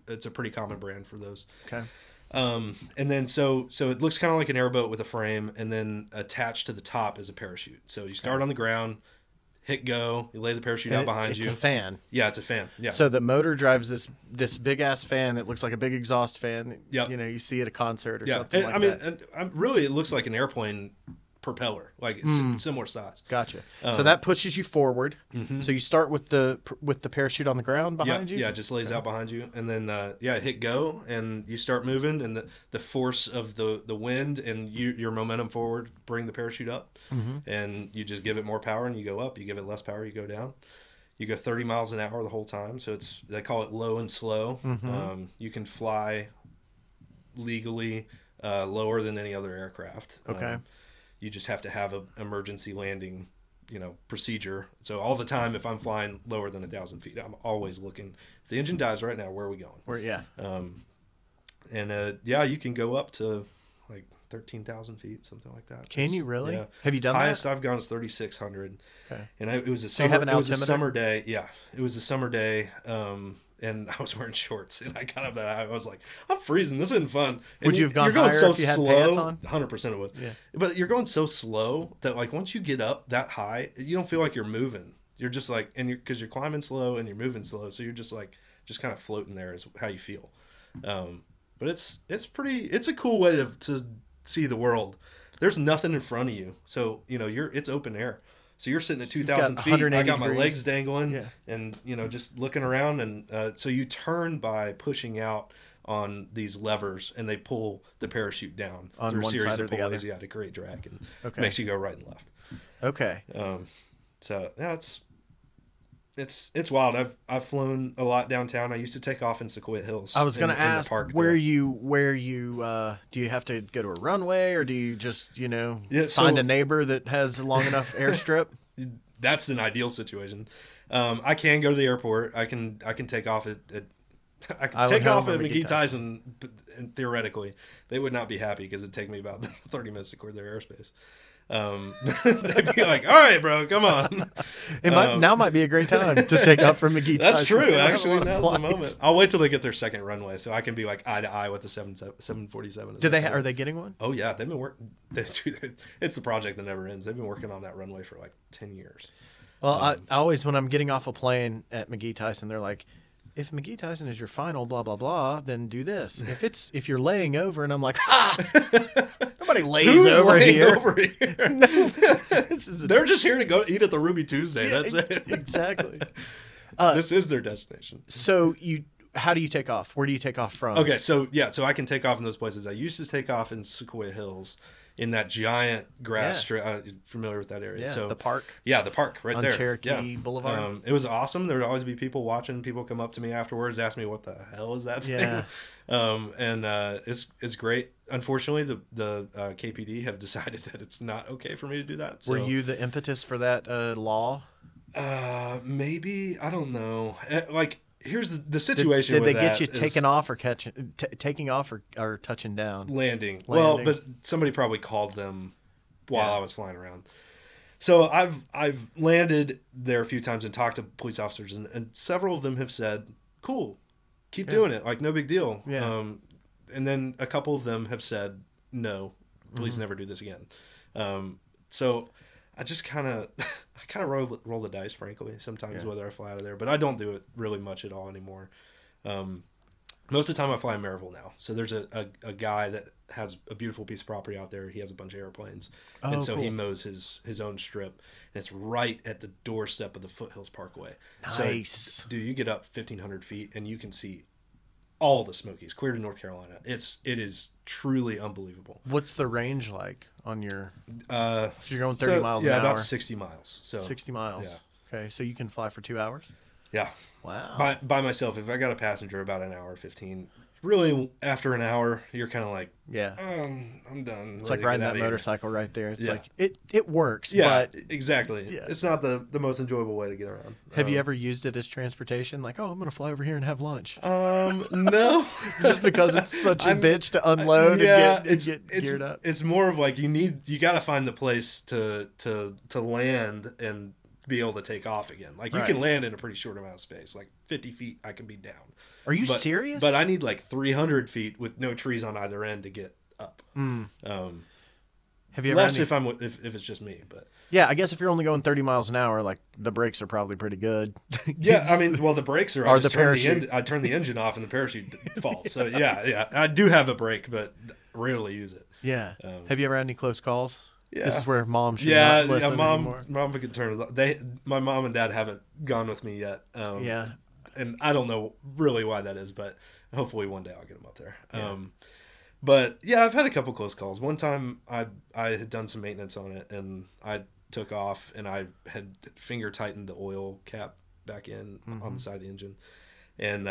It's a pretty common brand for those. Okay. And then so it looks kind of like an airboat with a frame, and then attached to the top is a parachute. So you start on the ground. Hit go. You lay the parachute out behind you. It's a fan. Yeah, it's a fan. Yeah. So the motor drives this big ass fan that looks like a big exhaust fan. Yeah. You see at a concert or something like that. And really, it looks like an airplane propeller, like it's similar size. Gotcha. So that pushes you forward. Mm-hmm. So you start with the parachute on the ground behind you. Yeah, it just lays out behind you, and then hit go, and you start moving, and the force of the wind and your momentum forward bring the parachute up, and you just give it more power, and you go up. You give it less power, you go down. You go 30 miles an hour the whole time, so they call it low and slow. Mm-hmm. You can fly legally lower than any other aircraft. Okay. You just have to have an emergency landing, procedure. So all the time, if I'm flying lower than 1,000 feet, I'm always looking. If the engine dies right now, where are we going? You can go up to like 13,000 feet, something like that. Can you really? Yeah. Have you done Highest that? I've gone is 3,600. Okay. And it was a summer. It was a summer day. Yeah, it was a summer day. And I was wearing shorts, and I got up that high. I was like, I'm freezing. This isn't fun. And would you have gone higher if you had pants on? 100% it would. Yeah. But you're going so slow that like once you get up that high, you don't feel like you're moving. You're just like, because you're climbing slow and you're moving slow, so you're just kind of floating there is how you feel. But it's a cool way to see the world. There's nothing in front of you. So, it's open air. So you're sitting at 2,000 feet. I got my legs dangling and, just looking around. And so you turn by pushing out on these levers, and they pull the parachute down on through a one series side or of the other. pulleys. Yeah, to create drag, and makes you go right and left. Okay. So yeah, it's wild. I've flown a lot downtown. I used to take off in Sequoia Hills. I was going to ask where you do you have to go to a runway, or do you just find a neighbor that has a long enough airstrip? That's an ideal situation. I can go to the airport. I can take off at McGee Tyson, and theoretically, they would not be happy because it'd take me about 30 minutes to clear their airspace. They'd be like, "All right, bro, come on." Now might be a great time to take off from McGee Tyson. That's true. Actually, now's the moment. I'll wait till they get their second runway so I can be like eye to eye with the 747. Are they getting one? Oh yeah, they've been working. It's the project that never ends. They've been working on that runway for like 10 years. Well, I always, when I'm getting off a plane at McGee Tyson, they're like, if McGee Tyson is your final blah blah blah, then do this. If you're laying over, and I'm like, nobody lays over here. No, they're just here to go eat at the Ruby Tuesday. That's it. Exactly. This is their destination. So how do you take off? Where do you take off from? Okay, so I can take off in those places. I used to take off in Sequoia Hills, in that giant grass strip. Familiar with that area? Yeah, so the park. Yeah, the park right there. On Cherokee Boulevard. It was awesome. There would always be people watching. People come up to me afterwards, ask me what the hell is that thing. It's great. Unfortunately, the KPD have decided that it's not okay for me to do that. So. Were you the impetus for that law? Maybe, I don't know. Here's the situation. Did they get you taking off or taking off or touching down? Landing. Well, but somebody probably called them while I was flying around. So I've landed there a few times and talked to police officers, and several of them have said, "Cool, keep doing it. Like, no big deal." Yeah. And then a couple of them have said, "No, please never do this again." So I just kind of roll the dice, frankly, sometimes whether I fly out of there. But I don't do it really much at all anymore. Most of the time I fly in Maryville now. So there's a guy that has a beautiful piece of property out there. He has a bunch of airplanes. And so he mows his own strip. And it's right at the doorstep of the Foothills Parkway. Nice. So, dude, you get up 1,500 feet and you can see all the Smokies, clear to North Carolina. It is truly unbelievable. What's the range like on your? So you're going 30 miles an hour. Yeah, about 60 miles. So 60 miles. Yeah. Okay, so you can fly for 2 hours. Yeah. Wow. By myself, if I got a passenger, about an hour 15. Really, after an hour, you're kind of like, I'm done. It's like riding that motorcycle right there. It's like it works. Yeah, but exactly. Yeah. It's not the most enjoyable way to get around. Have you ever used it as transportation? Like, I'm going to fly over here and have lunch. No. Just because it's such a bitch to unload and get geared up. It's more of like you got to find the place to land and be able to take off again. Like, you can land in a pretty short amount of space. Like 50 feet, I can be down. Are you serious? But I need like 300 feet with no trees on either end to get up. Have you ever less if it's just me, but yeah, I guess if you're only going 30 miles an hour, like the brakes are probably pretty good. Yeah, I mean, well, the brakes are. I turn the engine off and the parachute falls. So yeah, I do have a brake, but rarely use it. Yeah. Have you ever had any close calls? Yeah. This is where mom should not listen anymore. Mom could turn it. My mom and dad haven't gone with me yet. And I don't know really why that is, but hopefully one day I'll get them up there. Yeah. But yeah, I've had a couple close calls. One time I had done some maintenance on it, and I took off, and I had finger tightened the oil cap back in on the side of the engine, and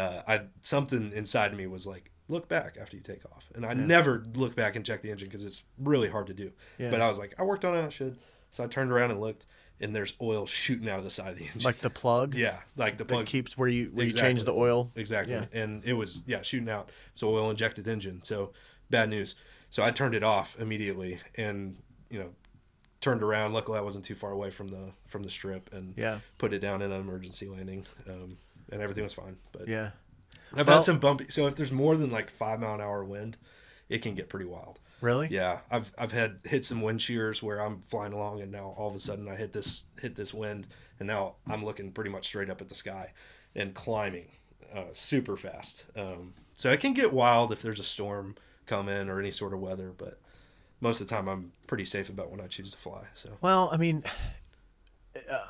something inside of me was like, look back after you take off. And I never look back and check the engine because it's really hard to do. Yeah. But I was like, I worked on it, I should. So I turned around and looked, and there's oil shooting out of the side of the engine. Like the plug? Yeah, like the plug. That keeps where you change the oil? Exactly. Yeah. And it was, shooting out. It's an oil-injected engine. So bad news. So I turned it off immediately and, turned around. Luckily, I wasn't too far away from the strip and put it down in an emergency landing. And everything was fine. But yeah. I've had some bumpy. So if there's more than like 5 mile an hour wind, it can get pretty wild. Really? Yeah. I've hit some wind shears where I'm flying along, and now all of a sudden I hit this wind, and now I'm looking pretty much straight up at the sky and climbing super fast. So it can get wild if there's a storm coming or any sort of weather, but most of the time I'm pretty safe about when I choose to fly. So well, I mean,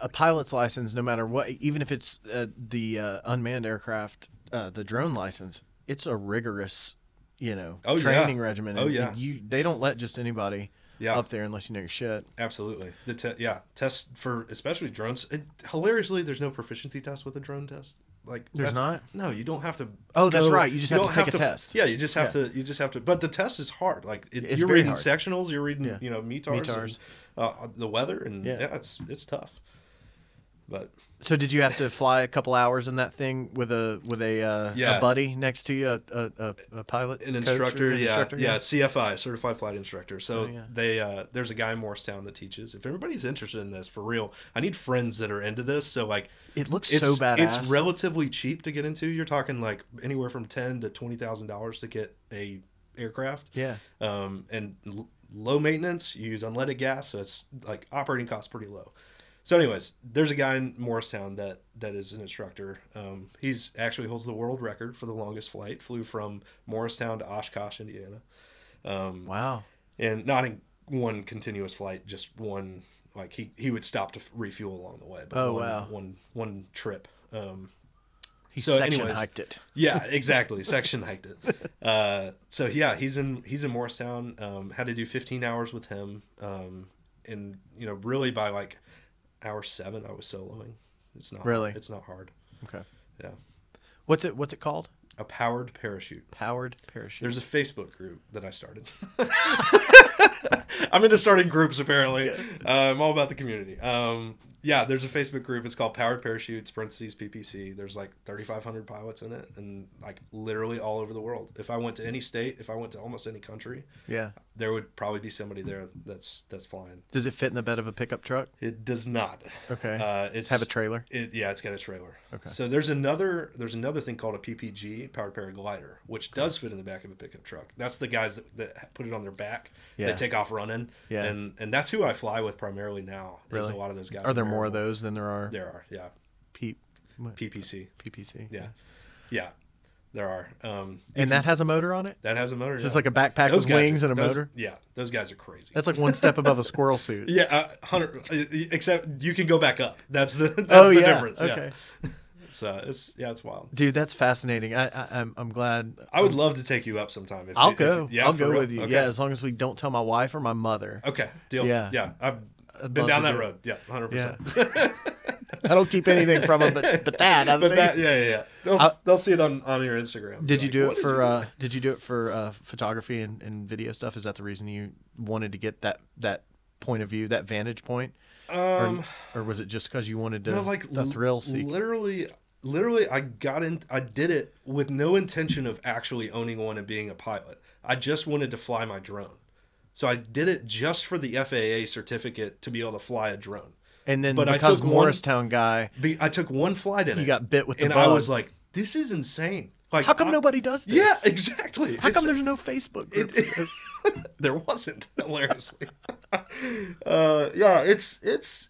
a pilot's license, no matter what, even if it's the unmanned aircraft, the drone license, it's a rigorous, training regimen. They don't let just anybody up there unless you know your shit. Absolutely. Tests for especially drones. Hilariously, there's no proficiency test with a drone test. Like there's not. No, you don't have to. Oh, that's right. You just have to take a test. Yeah, you just have to. You just have to. But the test is hard. Like you're reading sectionals. You're reading METARs. And, the weather and it's tough. But so did you have to fly a couple hours in that thing with a buddy next to you, a pilot, an instructor, CFI, certified flight instructor. So there's a guy in Morristown that teaches. If everybody's interested in this for real, I need friends that are into this. So like it looks so badass. It's relatively cheap to get into. You're talking like anywhere from $10,000 to $20,000 to get a aircraft. Yeah. And low maintenance. You use unleaded gas, so it's like operating costs pretty low. So anyways, there's a guy in Morristown that is an instructor. He's actually holds the world record for the longest flight. Flew from Morristown to Oshkosh, Indiana. Wow. And not in one continuous flight, just one. Like he would stop to refuel along the way. But one trip. He section hiked it. Yeah, exactly. Section hiked it. So yeah, he's in Morristown. Had to do 15 hours with him. And really by like hour 7 I was soloing. It's not hard. Okay. Yeah. What's it called? A powered parachute. Powered parachute. There's a Facebook group that I started. I'm into starting groups apparently. I'm all about the community. There's a Facebook group. It's called Powered Parachutes. (coughs) There's like 3,500 pilots in it, and like literally all over the world. If I went to any state, if I went to almost any country, there would probably be somebody there that's flying. Does it fit in the bed of a pickup truck? It does not. Okay. It's have a trailer. It's got a trailer. Okay. So there's another thing called a PPG, powered paraglider, which does fit in the back of a pickup truck. That's the guys that put it on their back. They take off running. Yeah. And that's who I fly with primarily now. Really? A lot of those guys. Are there more of those than there are? There are, yeah. PPC. Yeah. There are. And that has a motor on it? That has a motor. So it's like a backpack with wings and a motor? Yeah. Those guys are crazy. That's like one step above a squirrel suit. Yeah. 100. Except you can go back up. That's the difference. Okay. Yeah. It's wild. Dude, that's fascinating. I'm glad. I would love to take you up sometime. I'll go with you. Okay. Yeah, as long as we don't tell my wife or my mother. Okay. Deal. Yeah. I've been down that road. Yeah. 100%. I don't keep anything from them, but that. Yeah. They'll see it on your Instagram. Did you do it for photography and video stuff? Is that the reason you wanted to get that point of view, that vantage point, or was it just because you wanted to the thrill seek? Literally, I did it with no intention of actually owning one and being a pilot. I just wanted to fly my drone, so I did it just for the FAA certificate to be able to fly a drone. And then, because Morristown guy, I took one flight in it. You got bit with the bug. And I was like, "This is insane! Like, how come nobody does this?" Yeah, exactly. How come there's no Facebook group? There wasn't, hilariously. It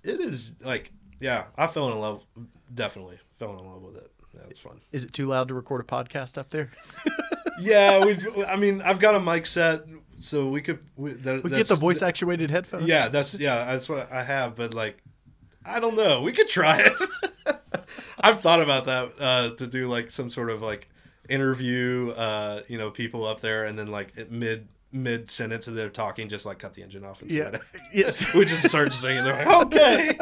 is like, I fell in love. Definitely fell in love with it. Yeah, it's fun. Is it too loud to record a podcast up there? Yeah, I've got a mic set, so we could get the voice actuated headphones. Yeah, that's what I have, but like, I don't know. We could try it. I've thought about that to do like some sort of like interview, people up there, and then like at mid sentence of they're talking, just like cut the engine off and yes. We just start singing. They're like, okay,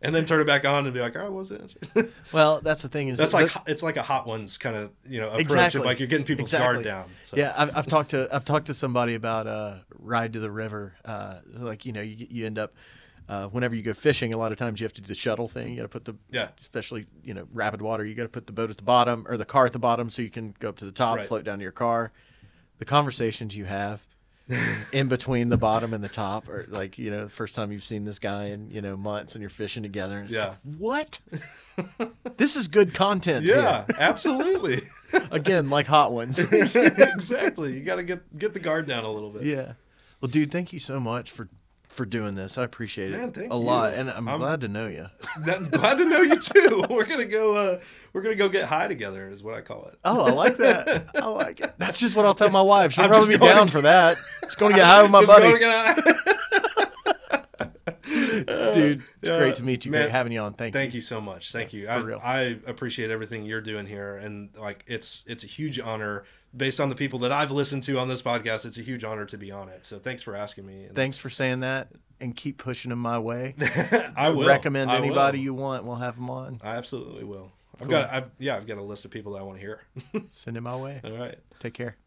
and then turn it back on and be like, all right, what was the answer? Well, that's the thing is that's like it's like a Hot Ones kind of approach of like you're getting people's guard down. So. Yeah, I've talked to somebody about ride to the river. You end up. Whenever you go fishing, a lot of times you have to do the shuttle thing. You got to put especially rapid water. You got to put the boat at the bottom or the car at the bottom so you can go up to the top, float down to your car. The conversations you have in between the bottom and the top, or like the first time you've seen this guy in months, and you're fishing together. And it's like, what? This is good content. Yeah, absolutely. Again, like Hot Ones. Exactly. You got to get the guard down a little bit. Yeah. Well, dude, thank you so much for for doing this. I appreciate it thank a lot, and I'm glad to know you. Glad to know you too. We're gonna go get high together, is what I call it. Oh, I like that. I like it. That's just what I'll tell my wife. She'll probably be down for that. Just going to get high with my buddy. Dude, it's great to meet you. Man, great having you on. Thank you so much. Thank you. I appreciate everything you're doing here, and like it's a huge honor. Based on the people that I've listened to on this podcast, it's a huge honor to be on it. So thanks for asking me. Thanks for saying that, and keep pushing them my way. I will recommend anybody you want. We'll have them on. I absolutely will. Cool. I've got a list of people that I want to hear. Send them my way. All right. Take care.